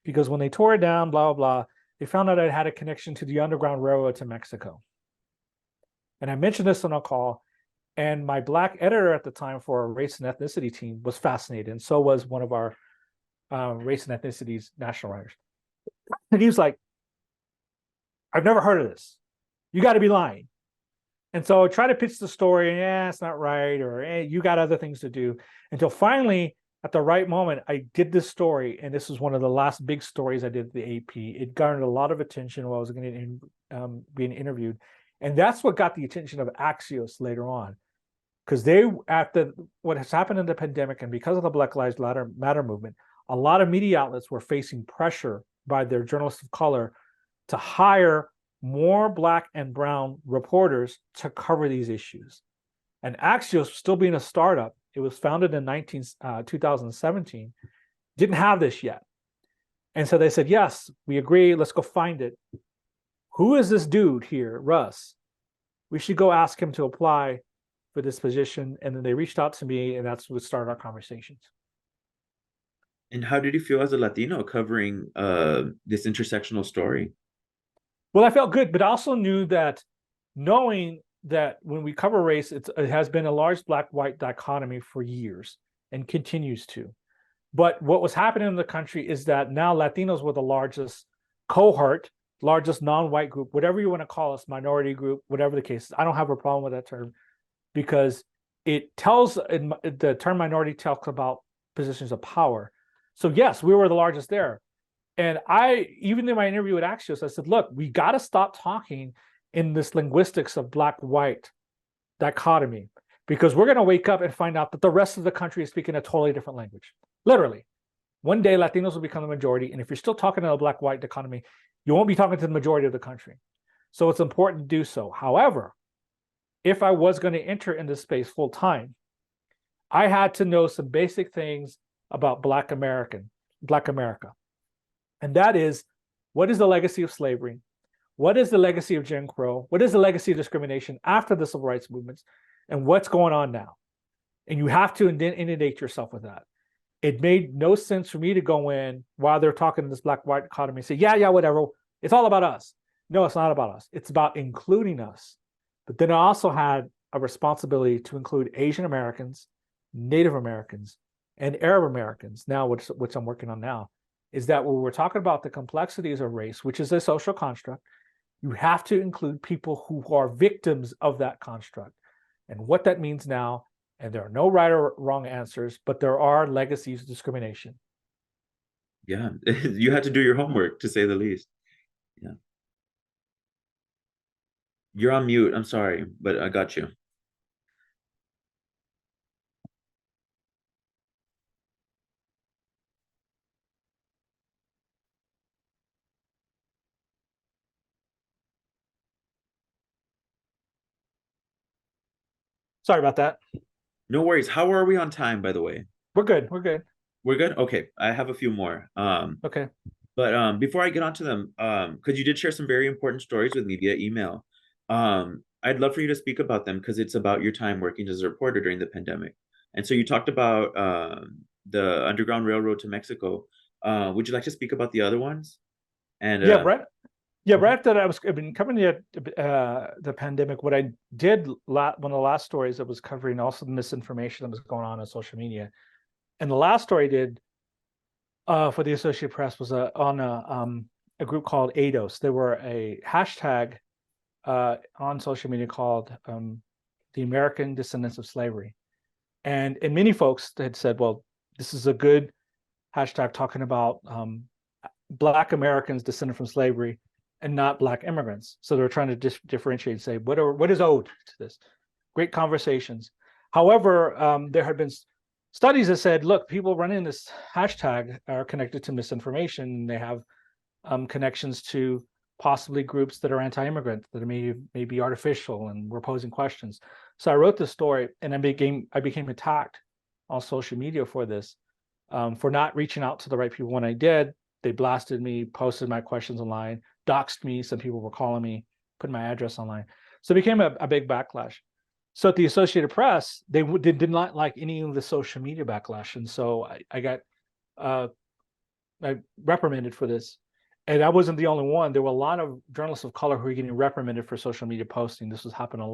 because when they tore it down, blah, blah, blah, they found out it had a connection to the Underground Railroad to Mexico. And I mentioned this on a call, and my black editor at the time for our race and ethnicity team was fascinated, and so was one of our race and ethnicities national writers. And he was like, I've never heard of this. You got to be lying. And so I tried to pitch the story, and yeah, it's not right, or hey, you got other things to do. Until finally, at the right moment, I did this story, and this was one of the last big stories I did at the AP. It garnered a lot of attention while I was being interviewed. And that's what got the attention of Axios later on. Because after what has happened in the pandemic and because of the Black Lives Matter movement, a lot of media outlets were facing pressure by their journalists of color to hire more Black and brown reporters to cover these issues. And Axios, still being a startup, it was founded in 2017, didn't have this yet. And so they said, yes, we agree, let's go find it. Who is this dude here, Russ? We should go ask him to apply for this position. And then they reached out to me, and that's what started our conversations. And how did you feel as a Latino covering this intersectional story? Well, I felt good, but I also knew that, knowing that when we cover race, it has been a large black-white dichotomy for years and continues to. But what was happening in the country is that now Latinos were the largest cohort, largest non-white group, whatever you want to call us, minority group, whatever the case is. I don't have a problem with that term, because it tells, the term minority talks about positions of power. So yes, we were the largest there. And I, even in my interview with Axios, I said, look, we got to stop talking in this linguistics of black-white dichotomy, because we're going to wake up and find out that the rest of the country is speaking a totally different language. Literally. One day, Latinos will become the majority. And if you're still talking in a black-white dichotomy, you won't be talking to the majority of the country. So it's important to do so. However, if I was going to enter in this space full time, I had to know some basic things about Black America. And that is, what is the legacy of slavery? What is the legacy of Jim Crow? What is the legacy of discrimination after the civil rights movements? And what's going on now? And you have to inundate yourself with that. It made no sense for me to go in while they're talking this black-white economy and say, yeah, whatever. It's all about us. No, it's not about us. It's about including us. But then I also had a responsibility to include Asian Americans, Native Americans, and Arab Americans now, which I'm working on now, is that when we're talking about the complexities of race, which is a social construct, you have to include people who are victims of that construct and what that means now. And there are no right or wrong answers, but there are legacies of discrimination. Yeah, you had to do your homework, to say the least. Yeah. You're on mute. I'm sorry, but I got you. Sorry about that. No worries. How are we on time, by the way? We're good. We're good. We're good? Okay. I have a few more. Okay. But before I get onto them, because you did share some very important stories with me via email, I'd love for you to speak about them, because it's about your time working as a reporter during the pandemic. And so you talked about the Underground Railroad to Mexico. Would you like to speak about the other ones? And Yeah, right. Yeah, right after that, I've been covering the pandemic. What I did, one of the last stories, I was covering also the misinformation that was going on social media. And the last story I did for the Associated Press was on a group called ADOS. There were a hashtag on social media called the American Descendants of Slavery. And many folks had said, well, this is a good hashtag talking about Black Americans descended from slavery and not Black immigrants. So they're trying to differentiate and say, what is owed to this? Great conversations. However, there had been studies that said, look, people running this hashtag are connected to misinformation. And they have connections to possibly groups that are anti-immigrant, that may be artificial, and we're posing questions. So I wrote this story, and I became attacked on social media for this, for not reaching out to the right people. When I did, they blasted me, posted my questions online, doxed me. Some people were calling me, putting my address online. So it became a big backlash. So at the Associated Press, they did not like any of the social media backlash. And so I got I reprimanded for this. And I wasn't the only one. There were a lot of journalists of color who were getting reprimanded for social media posting. This was happening a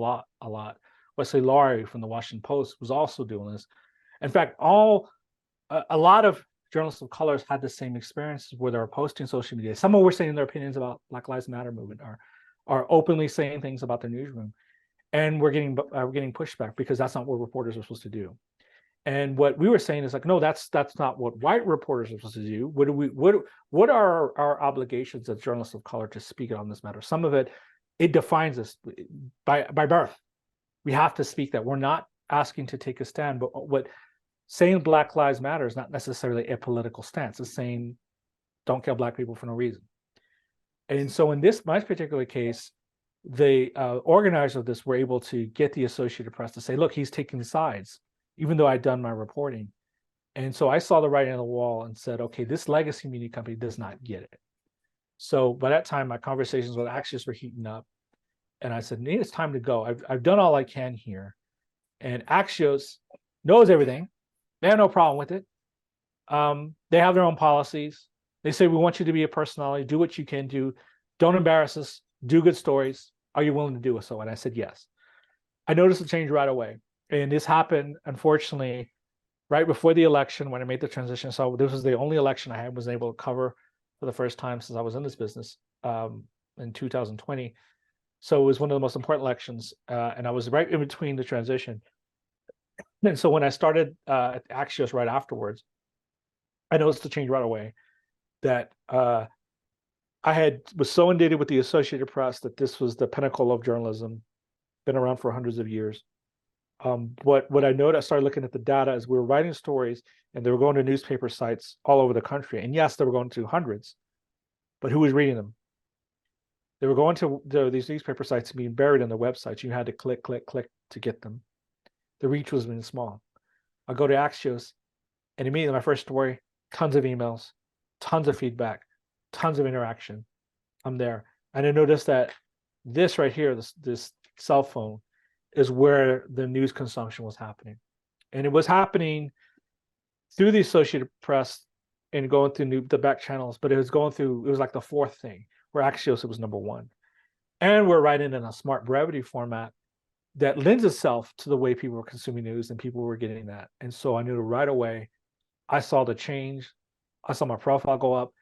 lot. Wesley Laurie from the Washington Post was also doing this. In fact, a lot of journalists of colors had the same experiences where they were posting social media. Some were saying their opinions about Black Lives Matter movement, are openly saying things about their newsroom, and we're getting pushback, because that's not what reporters are supposed to do. And what we were saying is like, no, that's not what white reporters are supposed to do. What are our obligations as journalists of color to speak on this matter? Some of it defines us by birth. We have to speak that. We're not asking to take a stand, but what saying Black Lives Matter is not necessarily a political stance. It's saying don't kill Black people for no reason. And so in my particular case, the organizers of this were able to get the Associated Press to say, look, he's taking sides, even though I'd done my reporting. And so I saw the writing on the wall and said, okay, this legacy media company does not get it. So by that time, my conversations with Axios were heating up. And I said, it's time to go. I've done all I can here. And Axios knows everything. They have no problem with it. They have their own policies. They say, we want you to be a personality, do what you can do, don't embarrass us, do good stories. Are you willing to do so? And I said, yes. I noticed a change right away. And this happened, unfortunately, right before the election when I made the transition. So this was the only election I was able to cover for the first time since I was in this business in 2020. So it was one of the most important elections. And I was right in between the transition. And so when I started at Axios right afterwards, I noticed the change right away that I was so inundated with the Associated Press that this was the pinnacle of journalism, been around for hundreds of years. What I noticed, I started looking at the data as we were writing stories and they were going to newspaper sites all over the country. And yes, they were going to hundreds, but who was reading them? They were going to these newspaper sites and being buried on the websites. You had to click, click, click to get them. The reach was being small. I go to Axios and immediately my first story, tons of emails, tons of feedback, tons of interaction. I'm there. And I noticed that this right here, this cell phone, is where the news consumption was happening. And it was happening through the Associated Press and going through the back channels, but it was like the fourth thing, where Axios was number one. And we're writing in a smart brevity format that lends itself to the way people were consuming news and people were getting that. And so I knew right away, I saw the change. I saw my profile go up.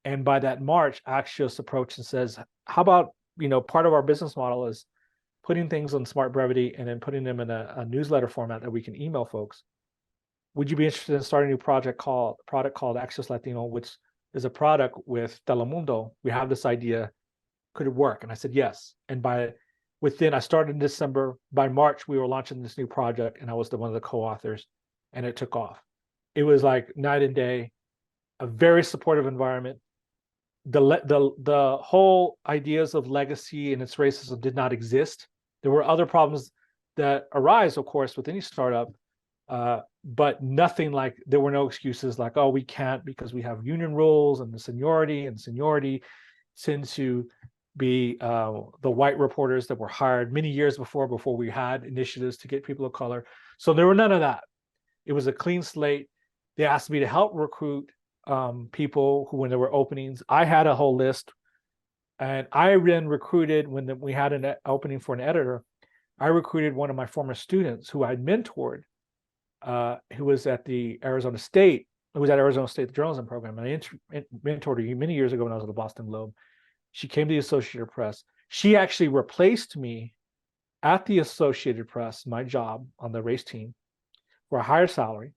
And by that March, Axios approached and says, how about, part of our business model is putting things on smart brevity and then putting them in a newsletter format that we can email folks. Would you be interested in starting a new product called Axios Latino, which is a product with Telemundo? We have this idea. Could it work? And I said, yes. And I started in December. By March, we were launching this new project and I was one of the co-authors and it took off. It was like night and day, a very supportive environment. The whole ideas of legacy and its racism did not exist. There were other problems that arise, of course, with any startup, but nothing like, there were no excuses like, oh, we can't because we have union rules and seniority tend to be the white reporters that were hired many years before we had initiatives to get people of color. So there were none of that. It was a clean slate. They asked me to help recruit people who, when there were openings, I had a whole list. And I then recruited, when we had an opening for an editor, I recruited one of my former students who I'd mentored, who was at Arizona State, the journalism program. And I mentored her many years ago when I was at the Boston Globe. She came to the Associated Press. She actually replaced me at the Associated Press, my job on the race team, for a higher salary.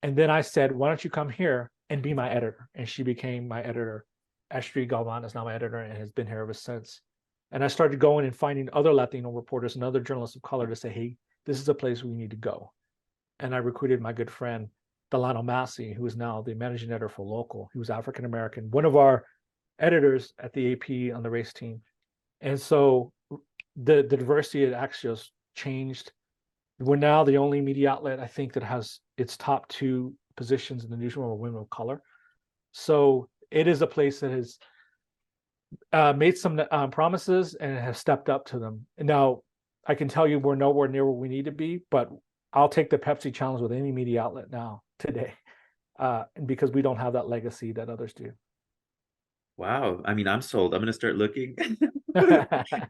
And then I said, why don't you come here and be my editor? And she became my editor. Astrid Galvan is now my editor and has been here ever since. And I started going and finding other Latino reporters and other journalists of color to say, hey, this is a place we need to go. And I recruited my good friend, Delano Massey, who is now the managing editor for Local. He was African-American, one of our editors at the AP on the race team. And so the diversity at Axios changed. We're now the only media outlet, I think, that has its top two positions in the newsroom are women of color. So it is a place that has made some promises and has stepped up to them. And now I can tell you we're nowhere near where we need to be, but I'll take the Pepsi challenge with any media outlet now today, because we don't have that legacy that others do. Wow. I mean, I'm sold. I'm going to start looking.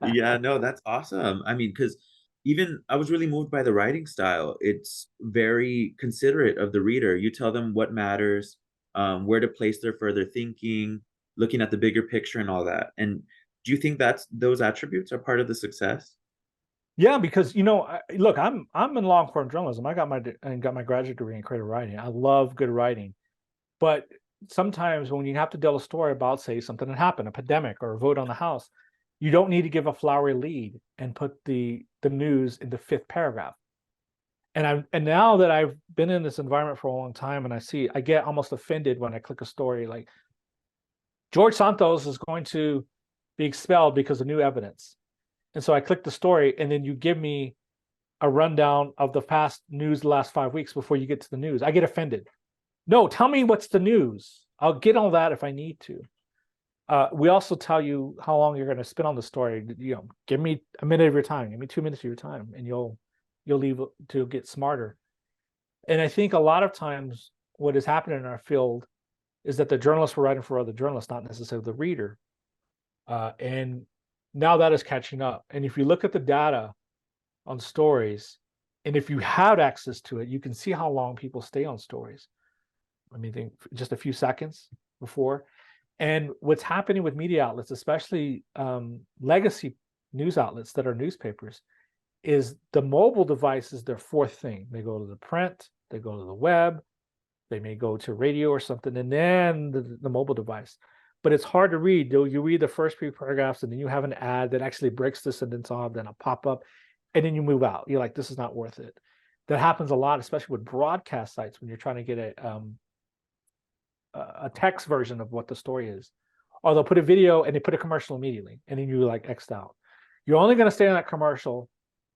Yeah, no, that's awesome. I mean, because even I was really moved by the writing style. It's very considerate of the reader. You tell them what matters, where to place their further thinking, looking at the bigger picture and all that. And do you think those attributes are part of the success? Yeah, because look, I'm in long form journalism. I got my graduate degree in creative writing. I love good writing, but sometimes when you have to tell a story about, say, something that happened, a pandemic or a vote on the House, you don't need to give a flowery lead and put the news in the fifth paragraph. And now that I've been in this environment for a long time, and I get almost offended when I click a story like George Santos is going to be expelled because of new evidence. And so I click the story, and then you give me a rundown of the past news the last 5 weeks before you get to the news. I get offended. No, tell me what's the news. I'll get all that if I need to. We also tell you how long you're going to spend on the story. Give me a minute of your time. Give me 2 minutes of your time, and you'll you'll leave to get smarter. And I think a lot of times what is happening in our field is that the journalists were writing for other journalists, not necessarily the reader. And now that is catching up. And if you look at the data on stories, and if you have access to it, you can see how long people stay on stories. I mean, think just a few seconds before. And what's happening with media outlets, especially legacy news outlets that are newspapers, is the mobile device is their fourth thing. They go to the print, they go to the web, they may go to radio or something, and then the mobile device. But it's hard to read. You read the first few paragraphs, and then you have an ad that actually breaks the sentence off, then a pop up, and then you move out. You're like, this is not worth it. That happens a lot, especially with broadcast sites when you're trying to get a text version of what the story is. Or they'll put a video and they put a commercial immediately, and then you like X'd out. You're only going to stay on that commercial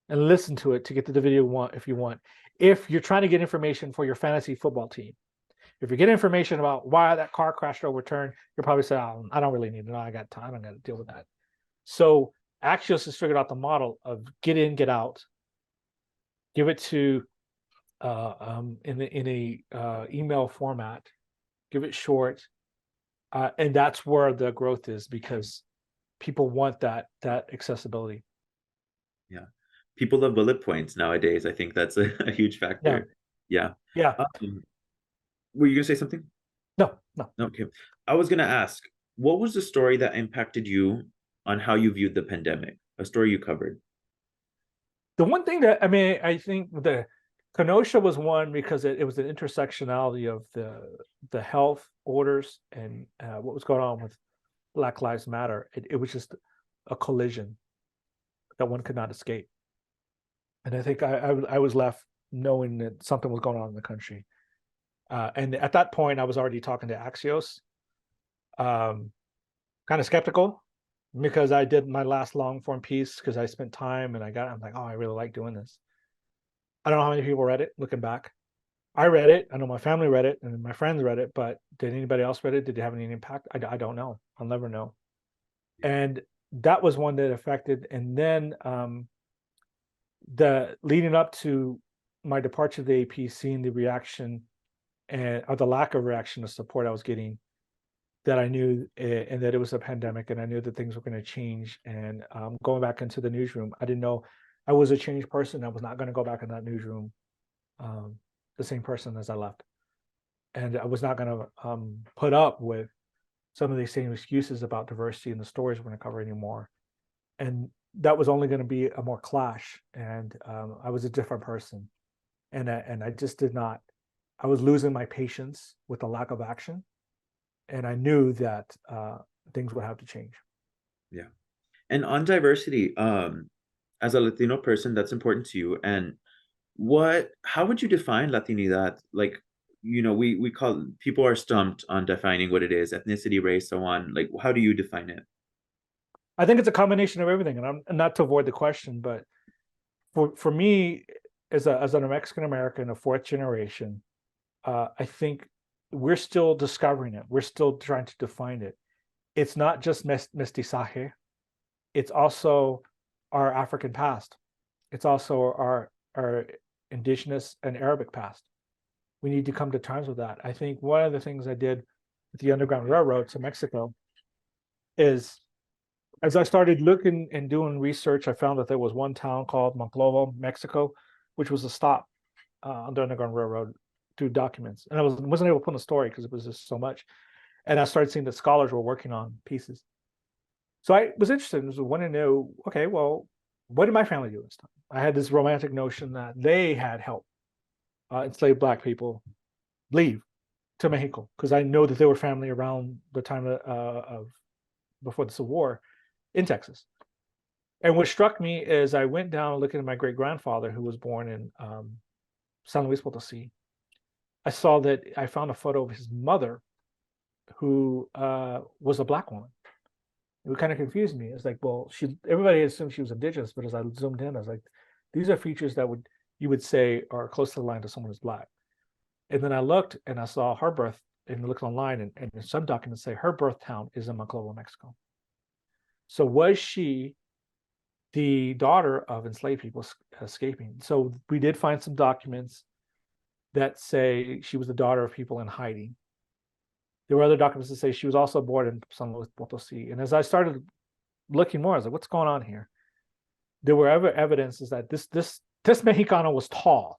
and listen to it to get to the video if you want. If you're trying to get information for your fantasy football team, if you get information about why that car crashed overturned, you'll probably say, oh, I don't really need to know. I got time. I'm going to deal with that. So Axios has figured out the model of get in, get out, give it to in a email format, give it short, and that's where the growth is because people want that accessibility. Yeah. People love bullet points nowadays. I think that's a huge factor. Yeah. Yeah. Were you gonna say something? No. Okay. I was gonna ask, what was the story that impacted you on how you viewed the pandemic? A story you covered. The one thing that, I mean, I think the Kenosha was one because it was an intersectionality of the health orders and what was going on with Black Lives Matter. It was just a collision that one could not escape. And I think I was left knowing that something was going on in the country. And at that point, I was already talking to Axios, kind of skeptical because I did my last long form piece because I spent time and I'm like, oh, I really like doing this. I don't know how many people read it looking back. I read it. I know my family read it and my friends read it, but did anybody else read it? Did it have any impact? I don't know. I'll never know. And that was one that affected. And then the leading up to my departure of the AP, seeing the reaction or the lack of reaction to support I was getting, that I knew and that it was a pandemic and I knew that things were going to change. And going back into the newsroom, I didn't know I was a changed person. I was not going to go back in that newsroom the same person as I left. And I was not going to put up with some of these same excuses about diversity in the stories we're going to cover anymore. And that was only going to be a more clash. And I was a different person. And I just did not, I was losing my patience with the lack of action. And I knew that things would have to change. Yeah. And on diversity, as a Latino person, that's important to you. And how would you define Latinidad? Like, we call, people are stumped on defining what it is, ethnicity, race, so on. Like, how do you define it? I think it's a combination of everything. And I'm not to avoid the question, but for me, as a Mexican American, a fourth generation, I think we're still discovering it. We're still trying to define it. It's not just mestizaje. It's also our African past. It's also our indigenous and Arabic past. We need to come to terms with that. I think one of the things I did with the Underground Railroad to Mexico is, as I started looking and doing research, I found that there was one town called Monclova, Mexico, which was a stop on the Underground Railroad through documents. And I wasn't able to put in a story because it was just so much. And I started seeing that scholars were working on pieces. So I was interested and wanted to know, okay, well, what did my family do this time? I had this romantic notion that they had helped enslaved Black people leave to Mexico because I know that they were family around the time of before the Civil War in Texas. And what struck me is I went down looking at my great grandfather who was born in San Luis Potosí. I found a photo of his mother who was a Black woman. It kind of confused me. It's like, well, everybody assumed she was indigenous, but as I zoomed in, I was like, these are features that you would say are close to the line to someone who's Black. And then I looked and I saw her birth and looked online and some documents say her birth town is in Monclova, Mexico. So was she the daughter of enslaved people escaping. So we did find some documents that say she was the daughter of people in hiding. There were other documents that say she was also born in San Luis Potosi. And as I started looking more, I was like, what's going on here? There were evidences that this Mexicano was tall.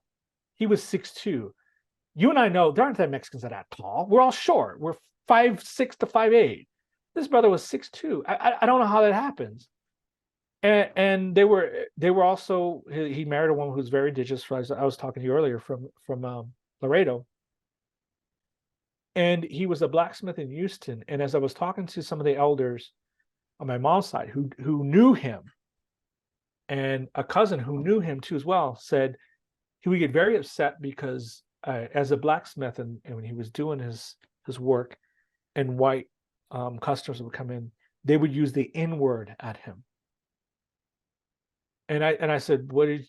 He was 6'2". You and I know there aren't that Mexicans that are tall. We're all short. We're 5'6" to 5'8". This brother was 6'2". I don't know how that happens. And they were also, he married a woman who's very indigenous. I was talking to you earlier from Laredo, and he was a blacksmith in Houston. And as I was talking to some of the elders on my mom's side who knew him, and a cousin who knew him too as well, said he would get very upset because as a blacksmith, and when he was doing his work, and white customers would come in, they would use the N word at him. And I said, what did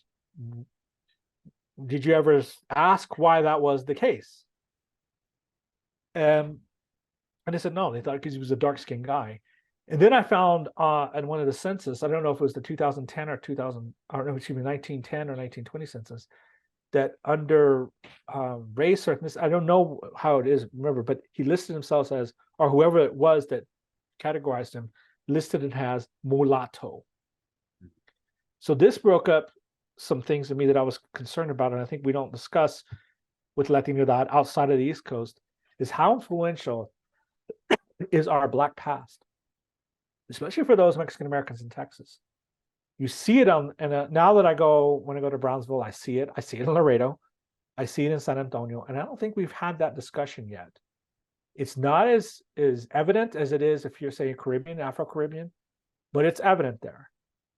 you ever ask why that was the case? And they said no, they thought because he was a dark-skinned guy. And then I found at one of the census, I don't know if it was the 2010 or 2000, I don't know, excuse me, 1910 or 1920 census, that under race or ethnicity, I don't know how it is, remember, but he listed himself as, or whoever it was that categorized him, listed it as mulatto. So this broke up some things in me that I was concerned about, and I think we don't discuss with Latinidad outside of the East Coast, is how influential is our Black past, especially for those Mexican Americans in Texas. You see it on, and now that when I go to Brownsville, I see it. I see it in Laredo. I see it in San Antonio, and I don't think we've had that discussion yet. It's not as evident as it is if you're saying Caribbean, Afro-Caribbean, but it's evident there.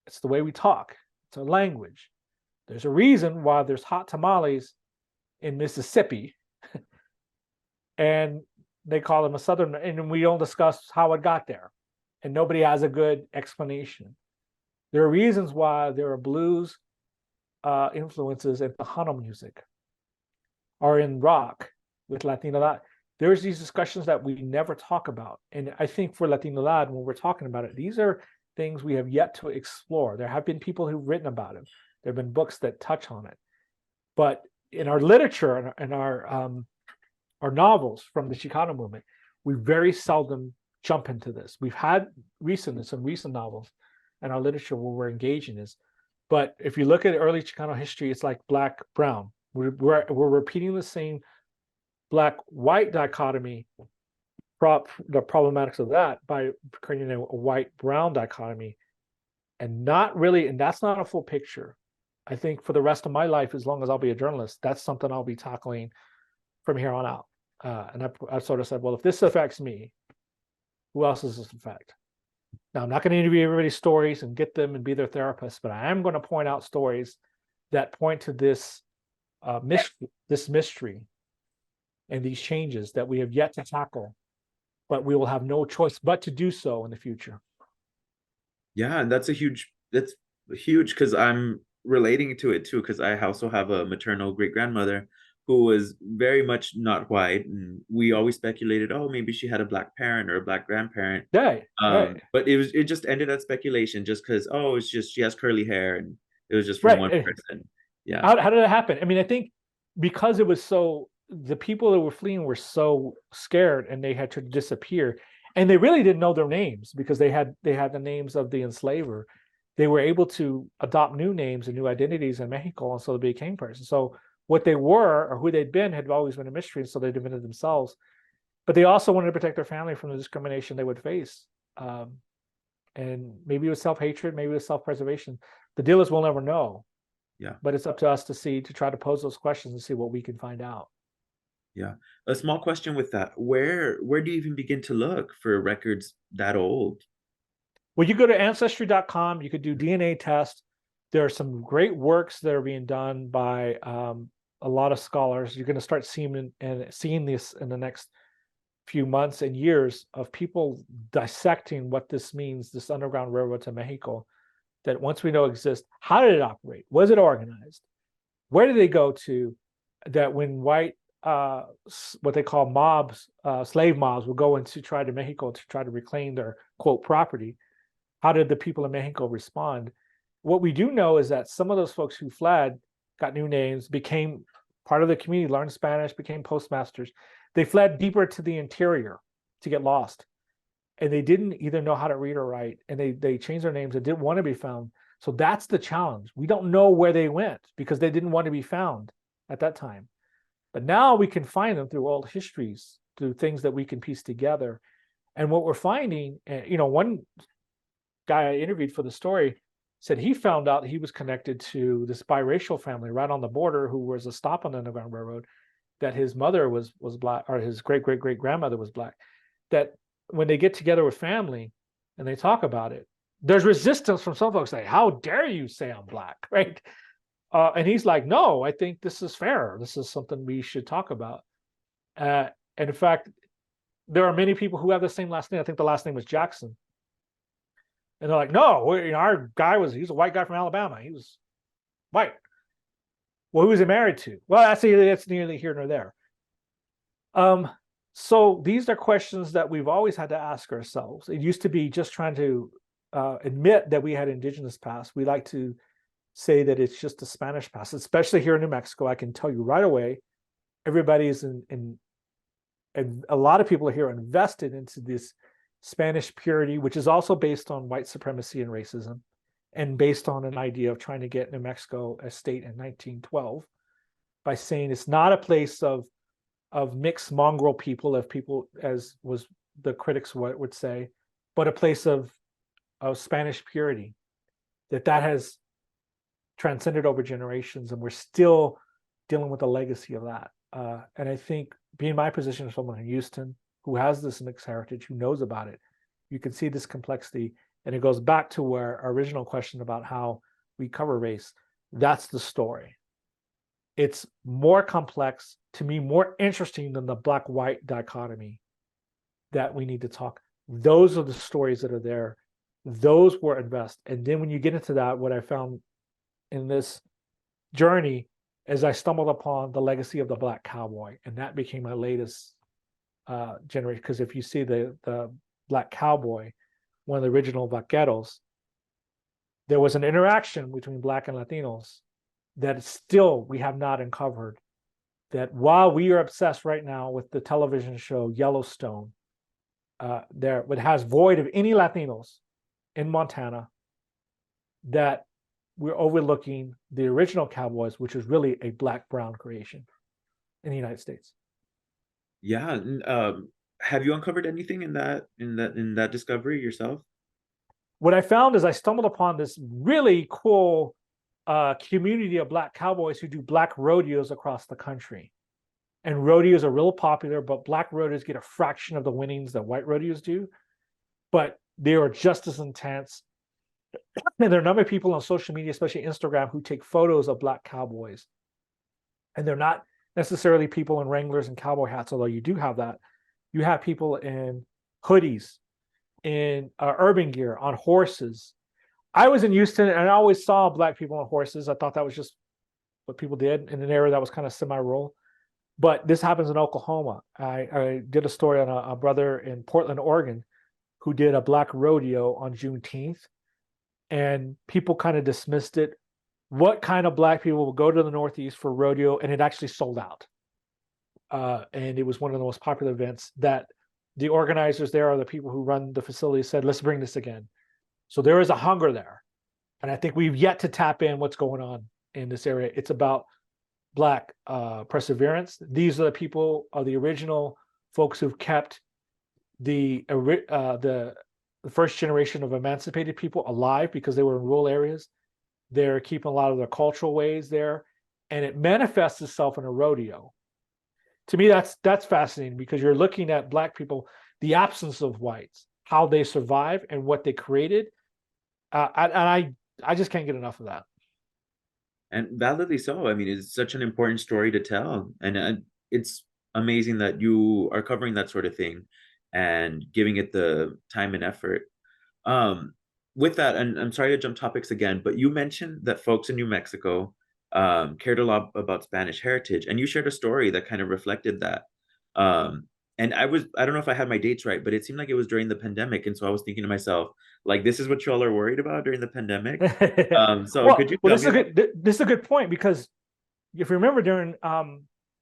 It's the way we talk. It's a language. There's a reason why there's hot tamales in Mississippi, and they call them a Southern, and we don't discuss how it got there, and nobody has a good explanation. There are reasons why there are blues influences in Tejano music, or in rock with Latino. There's these discussions that we never talk about, and I think for Latino Lad, when we're talking about it, these are things we have yet to explore. There have been people who've written about it. There have been books that touch on it, but in our literature and our novels from the Chicano movement, we very seldom jump into this. We've had some recent novels in our literature where we're engaging this, but if you look at early Chicano history, it's like black brown. We're repeating the same black white dichotomy, the problematics of that, by creating a white brown dichotomy, and not really, and that's not a full picture. I think for the rest of my life, as long as I'll be a journalist, that's something I'll be tackling from here on out. And I sort of said, well, if this affects me, who else does this affect? Now, I'm not going to interview everybody's stories and get them and be their therapist, but I am going to point out stories that point to this mystery and these changes that we have yet to tackle, but we will have no choice but to do so in the future. Yeah, and that's huge because I'm relating to it too, because I also have a maternal great grandmother who was very much not white, and we always speculated, oh, maybe she had a black parent or a black grandparent. Right. But it just ended at speculation, just because, oh, it's just she has curly hair, and it was just from one person. Yeah. How did it happen? I mean, I think because it was the people that were fleeing were so scared, and they had to disappear, and they really didn't know their names because they had the names of the enslaver. They were able to adopt new names and new identities in Mexico, and so they became persons. So what they were or who they'd been had always been a mystery, so they invented themselves. But they also wanted to protect their family from the discrimination they would face. And maybe it was self-hatred, maybe it was self-preservation. The deal is we'll never know. Yeah. But it's up to us to try to pose those questions and see what we can find out. Yeah. A small question with that. Where do you even begin to look for records that old? Well, you go to ancestry.com, you could do DNA tests. There are some great works that are being done by a lot of scholars. You're going to start seeing this in the next few months and years of people dissecting what this means, this underground railroad to Mexico, that once we know exists, how did it operate? Was it organized? Where did they go to? That when white, what they call mobs, slave mobs, would go into try to Mexico to try to reclaim their quote property, how did the people of Mexico respond? What we do know is that some of those folks who fled got new names, became part of the community, learned Spanish, became postmasters. They fled deeper to the interior to get lost. And they didn't either know how to read or write, and they changed their names and didn't want to be found. So that's the challenge. We don't know where they went because they didn't want to be found at that time. But now we can find them through old histories, through things that we can piece together. And what we're finding, one guy I interviewed for the story said he found out he was connected to this biracial family right on the border who was a stop on the Underground Railroad, that his mother was black, or his great grandmother was black. That when they get together with family and they talk about it, there's resistance from some folks saying, "How dare you say I'm black?" Right? And he's like, "No, I think this is fair. This is something we should talk about." And in fact, there are many people who have the same last name. I think the last name was Jackson. And they're like, "No, our guy he's a white guy from Alabama. He was white." Well, who was he married to? Well, that's neither here nor there. So these are questions that we've always had to ask ourselves. It used to be just trying to admit that we had indigenous past. We like to say that it's just a Spanish past, especially here in New Mexico. I can tell you right away, everybody is and a lot of people here are invested into this Spanish purity, which is also based on white supremacy and racism, and based on an idea of trying to get New Mexico a state in 1912 by saying it's not a place of mixed mongrel people, as was the critics would say, but a place of Spanish purity, that has transcended over generations, and we're still dealing with the legacy of that. And I think, being my position as someone in Houston who has this mixed heritage, who knows about it, you can see this complexity, and it goes back to our original question about how we cover race. That's the story. It's more complex, to me, more interesting than the black-white dichotomy that we need to talk. Those are the stories that are there. Those were invest. And then when you get into that, what I found in this journey is I stumbled upon the legacy of the Black Cowboy, and that became my latest generation. Because if you see the Black Cowboy, one of the original vaqueros, there was an interaction between Black and Latinos that still we have not uncovered. That while we are obsessed right now with the television show Yellowstone, it has void of any Latinos in Montana, that we're overlooking the original Cowboys, which is really a Black-brown creation in the United States. Yeah. Have you uncovered anything in that discovery yourself? What I found is I stumbled upon this really cool community of Black cowboys who do Black rodeos across the country. And rodeos are real popular, but Black rodeos get a fraction of the winnings that white rodeos do. But they are just as intense. And there are a number of people on social media, especially Instagram, who take photos of Black cowboys. And they're not necessarily people in Wranglers and cowboy hats, although you do have that. You have people in hoodies, in urban gear, on horses. I was in Houston, and I always saw Black people on horses. I thought that was just what people did in an area that was kind of semi-rural. But this happens in Oklahoma. I did a story on a brother in Portland, Oregon, who did a Black rodeo on Juneteenth, and people kind of dismissed it. What kind of Black people will go to the Northeast for rodeo? And it actually sold out. And it was one of the most popular events that the organizers there, or the people who run the facility, said, "Let's bring this again." So there is a hunger there. And I think we've yet to tap in what's going on in this area. It's about Black perseverance. These are the people, are the original folks who've kept the first generation of emancipated people alive because they were in rural areas. They're keeping a lot of their cultural ways there, and it manifests itself in a rodeo. To me, that's fascinating, because you're looking at Black people, the absence of whites, how they survive and what they created. I just can't get enough of that. And validly so. I mean, it's such an important story to tell, and it's amazing that you are covering that sort of thing and giving it the time and effort. With that, and I'm sorry to jump topics again, but you mentioned that folks in New Mexico cared a lot about Spanish heritage, and you shared a story that kind of reflected that. And I don't know if I had my dates right, but it seemed like it was during the pandemic. And so I was thinking to myself, like, this is what y'all are worried about during the pandemic. So could you Well, tell me about? this is a good point, because if you remember during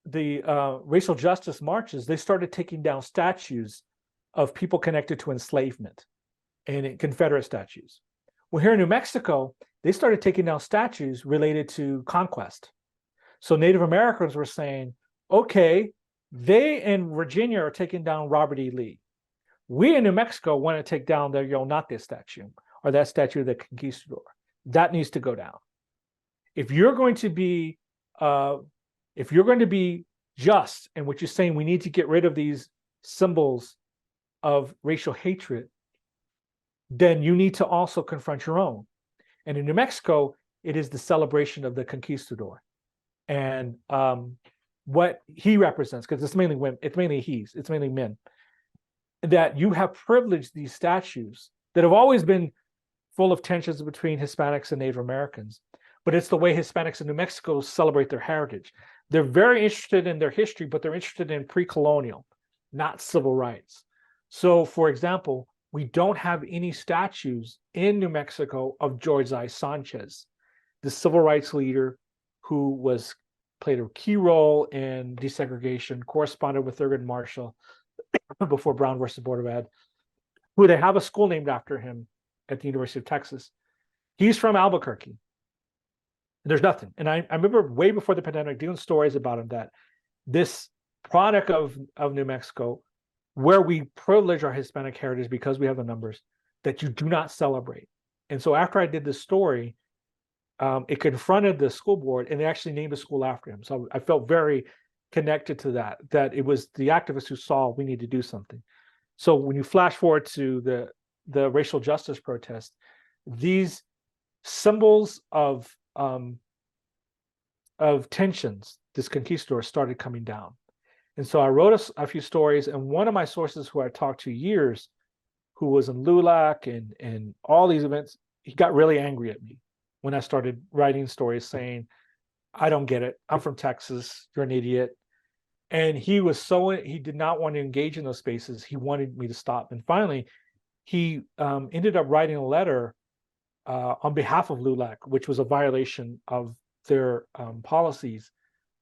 the racial justice marches, they started taking down statues of people connected to enslavement and Confederate statues. Well, here in New Mexico, they started taking down statues related to conquest. So Native Americans were saying, okay, they in Virginia are taking down Robert E. Lee. We in New Mexico want to take down the Yonate statue, or that statue of the conquistador. That needs to go down. If you're going to be uh, if you're going to be just in what you're saying, we need to get rid of these symbols of racial hatred, then you need to also confront your own. And in New Mexico, it is the celebration of the conquistador and what he represents, because it's mainly women, it's mainly men, that you have privileged these statues that have always been full of tensions between Hispanics and Native Americans. But it's the way Hispanics in New Mexico celebrate their heritage. They're very interested in their history, but they're interested in pre-colonial, not civil rights. So, for example, we don't have any statues in New Mexico of George I. Sanchez, the civil rights leader who played a key role in desegregation, corresponded with Thurgood Marshall before Brown versus Board of Ed, who they have a school named after him at the University of Texas. He's from Albuquerque. There's nothing. And I remember way before the pandemic doing stories about him, that this product of New Mexico, where we privilege our Hispanic heritage because we have the numbers, that you do not celebrate. And so after I did this story, it confronted the school board, and they actually named a school after him. So I felt very connected to that it was the activists who saw we need to do something. So when you flash forward to the racial justice protest, these symbols of tensions, this conquistador, started coming down. And so I wrote a few stories, and one of my sources who I talked to years, who was in LULAC and all these events, he got really angry at me when I started writing stories saying, I don't get it. I'm from Texas. You're an idiot. And he did not want to engage in those spaces. He wanted me to stop. And finally, he ended up writing a letter on behalf of LULAC, which was a violation of their policies,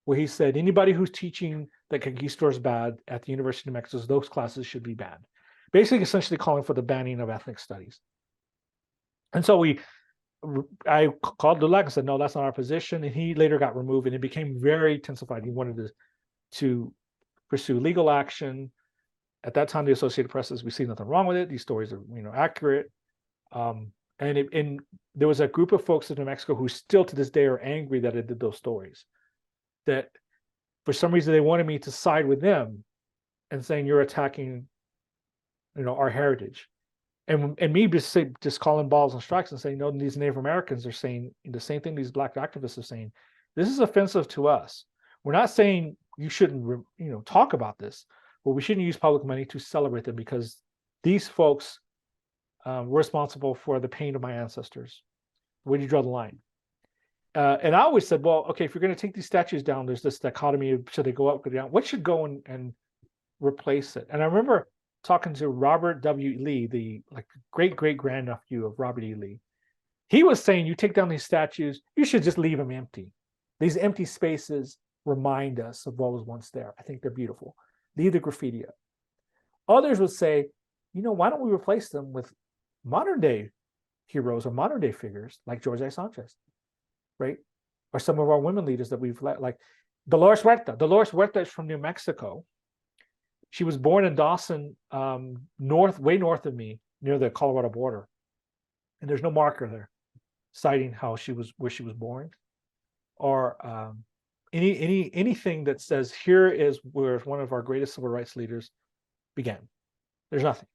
where he said anybody who's teaching that conquistador is bad at the University of New Mexico, those classes should be banned. Basically, essentially calling for the banning of ethnic studies. And so I called LULAC and said, no, that's not our position. And he later got removed, and it became very intensified. He wanted to pursue legal action. At that time, the Associated Press says, we see nothing wrong with it. These stories are, accurate. And there was a group of folks in New Mexico who still to this day are angry that I did those stories. That for some reason they wanted me to side with them and saying you're attacking, our heritage. And me just calling balls and strikes and saying, no, these Native Americans are saying the same thing these Black activists are saying. This is offensive to us. We're not saying you shouldn't, talk about this, but we shouldn't use public money to celebrate them, because these folks were responsible for the pain of my ancestors. Where do you draw the line? And I always said, well, okay, if you're going to take these statues down, there's this dichotomy of should they go up, go down? What should go and replace it? And I remember talking to Robert W. Lee, the great grandnephew of Robert E. Lee. He was saying, you take down these statues, you should just leave them empty. These empty spaces remind us of what was once there. I think they're beautiful. Leave the graffiti up. Others would say, why don't we replace them with modern day heroes or modern day figures like George I. Sanchez, right? Or some of our women leaders that we've let, like Dolores Huerta. Dolores Huerta is from New Mexico. She was born in Dawson, way north of me, near the Colorado border. And there's no marker there citing where she was born, or anything that says here is where one of our greatest civil rights leaders began. There's nothing.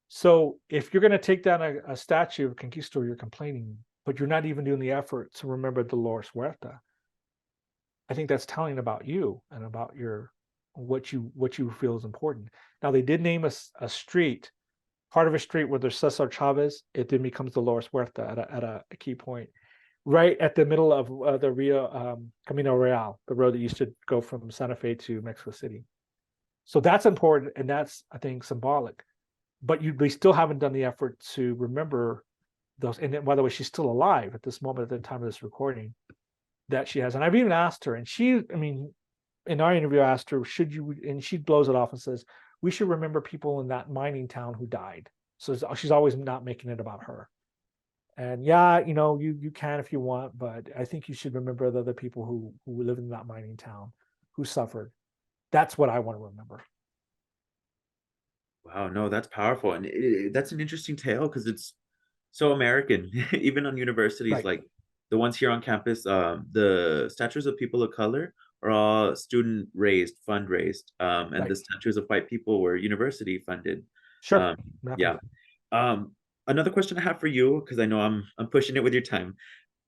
So if you're going to take down a statue of Conquistador, you're complaining, but you're not even doing the effort to remember Dolores Huerta. I think that's telling about you and about what you feel is important. Now, they did name a street, part of a street where there's Cesar Chavez. It then becomes Dolores Huerta at a key point, right at the middle of the Rio Camino Real, the road that used to go from Santa Fe to Mexico City. So that's important, and that's, I think, symbolic. But we still haven't done the effort to remember those. And by the way, she's still alive at this moment, at the time of this recording, that she has. And I've even asked her, and I mean, in our interview, I asked her, should you, and she blows it off and says, we should remember people in that mining town who died. So she's always not making it about her. And yeah, you can if you want, but I think you should remember the other people who live in that mining town who suffered. That's what I want to remember. Wow, no, that's powerful. And that's an interesting tale because it's so American, even on universities Right. like the ones here on campus. The statues of people of color are all student raised, fundraised, and Right. the statues of white people were university funded. Sure. Um, Exactly. yeah. Um, Another question I have for you, because I know I'm pushing it with your time.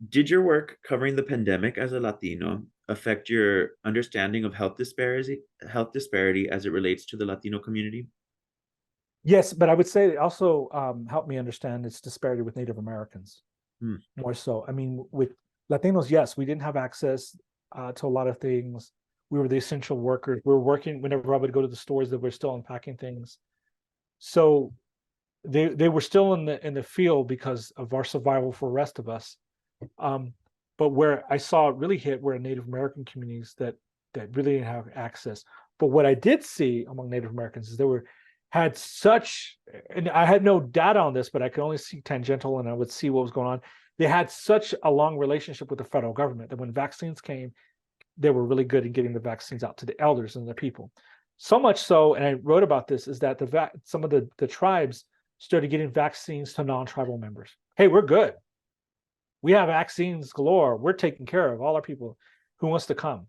Did your work covering the pandemic as a Latino affect your understanding of health disparity as it relates to the Latino community? Yes, but I would say it also helped me understand its disparity with Native Americans Hmm. more so. I mean, with Latinos, yes, we didn't have access to a lot of things. We were the essential workers. We were working whenever I would go to the stores that were still unpacking things. So they were still in the field because of our survival for the rest of us. Um, but where I saw it really hit were Native American communities that really didn't have access. But what I did see among Native Americans is they were had such, and I had no data on this, but I could only see tangential, and I would see what was going on. They had such a long relationship with the federal government that when vaccines came, they were really good at getting the vaccines out to the elders and the people. So much so, and I wrote about this, is that some of the tribes started getting vaccines to non-tribal members. Hey, we're good. We have vaccines galore. We're taking care of all our people. Who wants to come?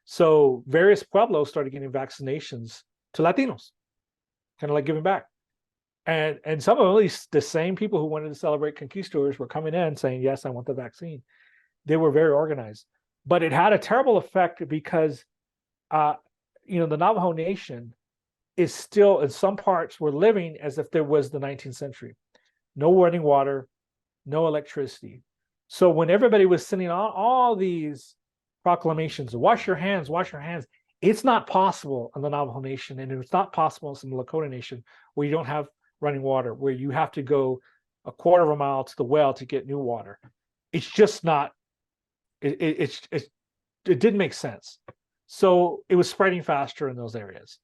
So various pueblos started getting vaccinations to Latinos, kind of like giving back. And some of the same people who wanted to celebrate conquistadors were coming in saying, yes, I want the vaccine. They were very organized. But it had a terrible effect because uh, the Navajo Nation is still in some parts we're living as if there was the 19th century. No running water, no electricity. So when everybody was sending out all these proclamations, wash your hands, it's not possible in the Navajo Nation, and it's not possible in the Lakota Nation where you don't have running water, where you have to go a quarter of a mile to the well to get new water. It's just not. It didn't make sense. So it was spreading faster in those areas.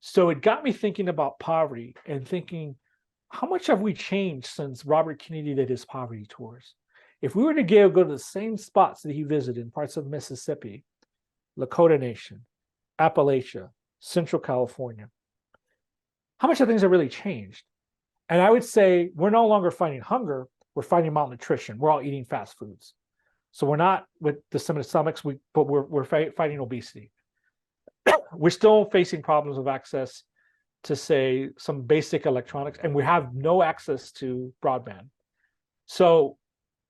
So it got me thinking about poverty and thinking, how much have we changed since Robert Kennedy did his poverty tours? If we were to go to the same spots that he visited in parts of Mississippi, Lakota Nation, Appalachia, Central California, how much of things have really changed? And I would say we're no longer fighting hunger, we're fighting malnutrition. We're all eating fast foods. So we're not with the stomachs, but we're fighting obesity. We're still facing problems of access to, say, some basic electronics, and we have no access to broadband. So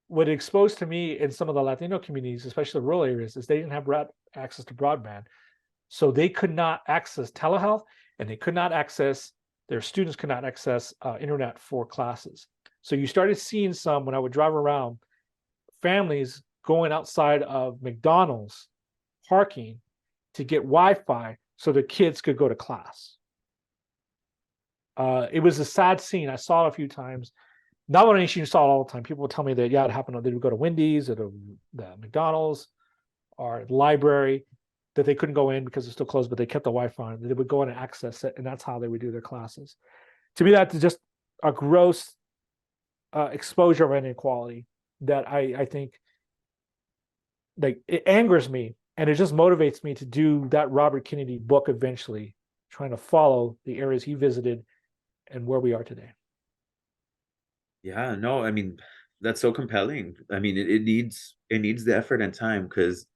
what exposed to me in some of the Latino communities, especially the rural areas, is they didn't have access to broadband. So they could not access telehealth, and their students could not access internet for classes. So you started seeing some, when I would drive around, families going outside of McDonald's parking to get Wi-Fi so their kids could go to class. It was a sad scene. I saw it a few times. Not one nation, you saw it all the time. People would tell me that, yeah, it happened. They would go to Wendy's or the McDonald's or the library, that they couldn't go in because it's still closed, but they kept the Wi-Fi on. They would go in and access it, and that's how they would do their classes. To me, that's just a gross exposure of inequality that I think, like, it angers me, and it just motivates me to do that Robert Kennedy book eventually, trying to follow the areas he visited and where we are today. Yeah, no, I mean, that's so compelling. I mean, it needs the effort and time because,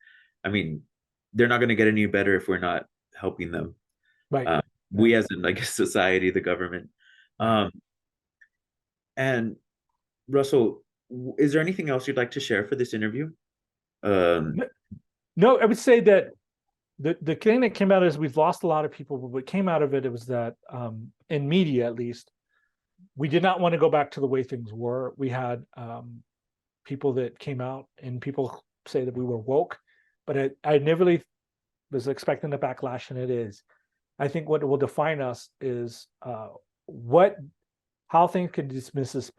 I mean, they're not going to get any better if we're not helping them. Right, Um, we right, as in, like, society, the government. right. Um, and Russell, is there anything else you'd like to share for this interview? Um, No, I would say that the thing that came out is we've lost a lot of people, but what came out of it was that in media, at least, we did not want to go back to the way things were. We had people that came out, and people say that we were woke, but I never really was expecting the backlash, and it is. I think what will define us is what how things can dismiss as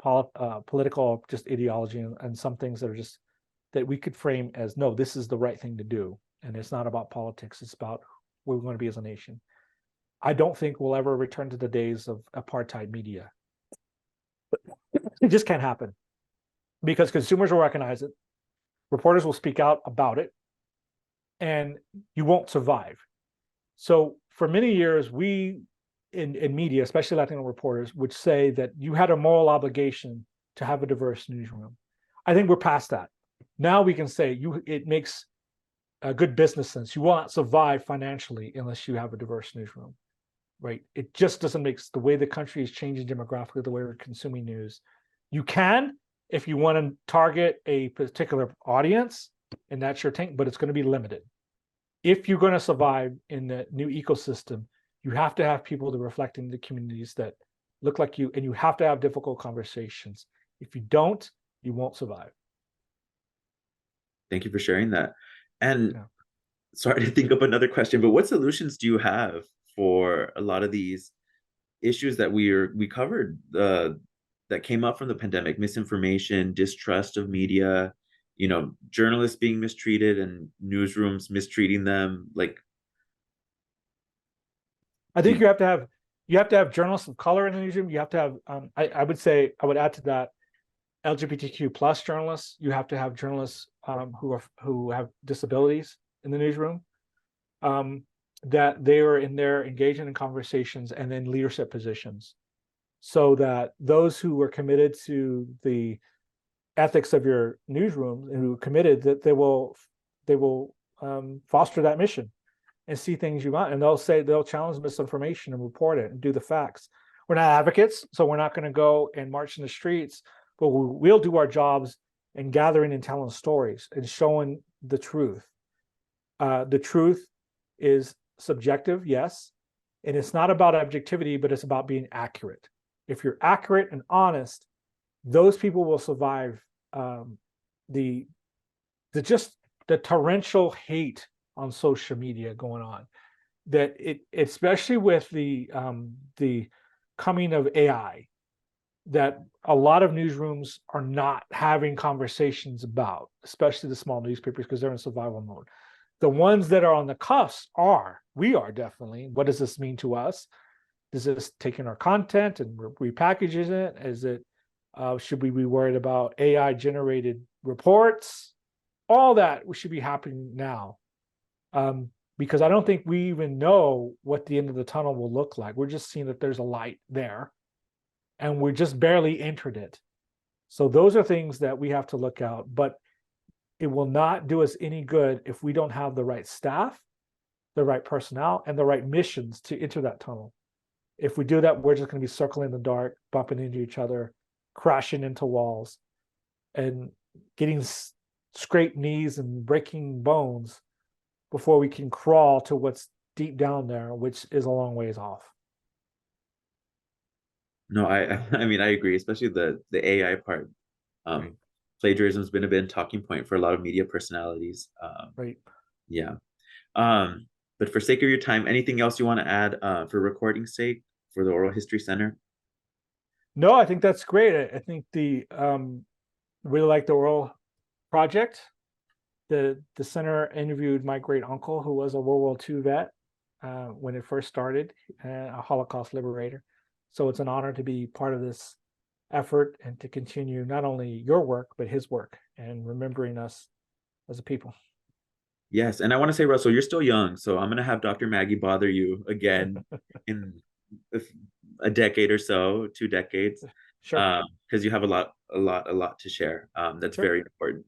political just ideology, and some things that are just that we could frame as no, this is the right thing to do, and it's not about politics. It's about where we're going to be as a nation. I don't think we'll ever return to the days of apartheid media. It just can't happen because consumers will recognize it, reporters will speak out about it, and you won't survive. So for many years, we in media, especially Latino reporters, would say that you had a moral obligation to have a diverse newsroom. I think we're past that. Now we can say it makes a good business sense. You will not survive financially unless you have a diverse newsroom, right? It just doesn't make the way the country is changing demographically, the way we're consuming news. You can if you want to target a particular audience, and that's your thing, but it's going to be limited. If you're going to survive in the new ecosystem, you have to have people that reflect in the communities that look like you, and you have to have difficult conversations. If you don't, you won't survive. Thank you for sharing that. And Yeah. sorry to think up another question, but what solutions do you have for a lot of these issues that we covered that came up from the pandemic? Misinformation, distrust of media, journalists being mistreated and newsrooms mistreating them. Like, I think do, you have to have journalists of color in the newsroom. You have to have I would say I would add to that LGBTQ plus journalists. You have to have journalists who have disabilities in the newsroom. That they are in there engaging in conversations and in leadership positions, so that those who are committed to the ethics of your newsroom and who are committed, that they will foster that mission and see things you want, and they'll challenge misinformation and report it and do the facts. We're not advocates, so we're not going to go and march in the streets, but we'll do our jobs in gathering and telling stories and showing the truth. The truth is subjective, yes, and it's not about objectivity, but it's about being accurate. If you're accurate and honest, those people will survive the torrential hate on social media going on. That it, especially with the coming of AI, that a lot of newsrooms are not having conversations about, especially the small newspapers, because they're in survival mode. The ones that are on the cusp we are definitely. What does this mean to us? Is this taking our content and repackaging it? Is it, should we be worried about AI generated reports? All that should be happening now. Because I don't think we even know what the end of the tunnel will look like. We're just seeing that there's a light there, and we're just barely entered it. So those are things that we have to look out, but it will not do us any good if we don't have the right staff, the right personnel, and the right missions to enter that tunnel. If we do that, we're just going to be circling in the dark, bumping into each other, crashing into walls, and getting scraped knees and breaking bones before we can crawl to what's deep down there, which is a long ways off. no, I mean, I agree, especially the AI part. Right. Plagiarism has been a bit talking point for a lot of media personalities. Right. Yeah. But for sake of your time, anything else you want to add for recording sake for the Oral History Center? No, I think that's great. I think the really like the oral project. The center interviewed my great uncle, who was a World War II vet when it first started, a Holocaust liberator. So it's an honor to be part of this effort and to continue not only your work, but his work and remembering us as a people. Yes, and I want to say, Russell, you're still young, so I'm gonna have Dr. Maggie bother you again in a decade or so, 2 decades, Sure. because you have a lot to share. That's Sure. very important.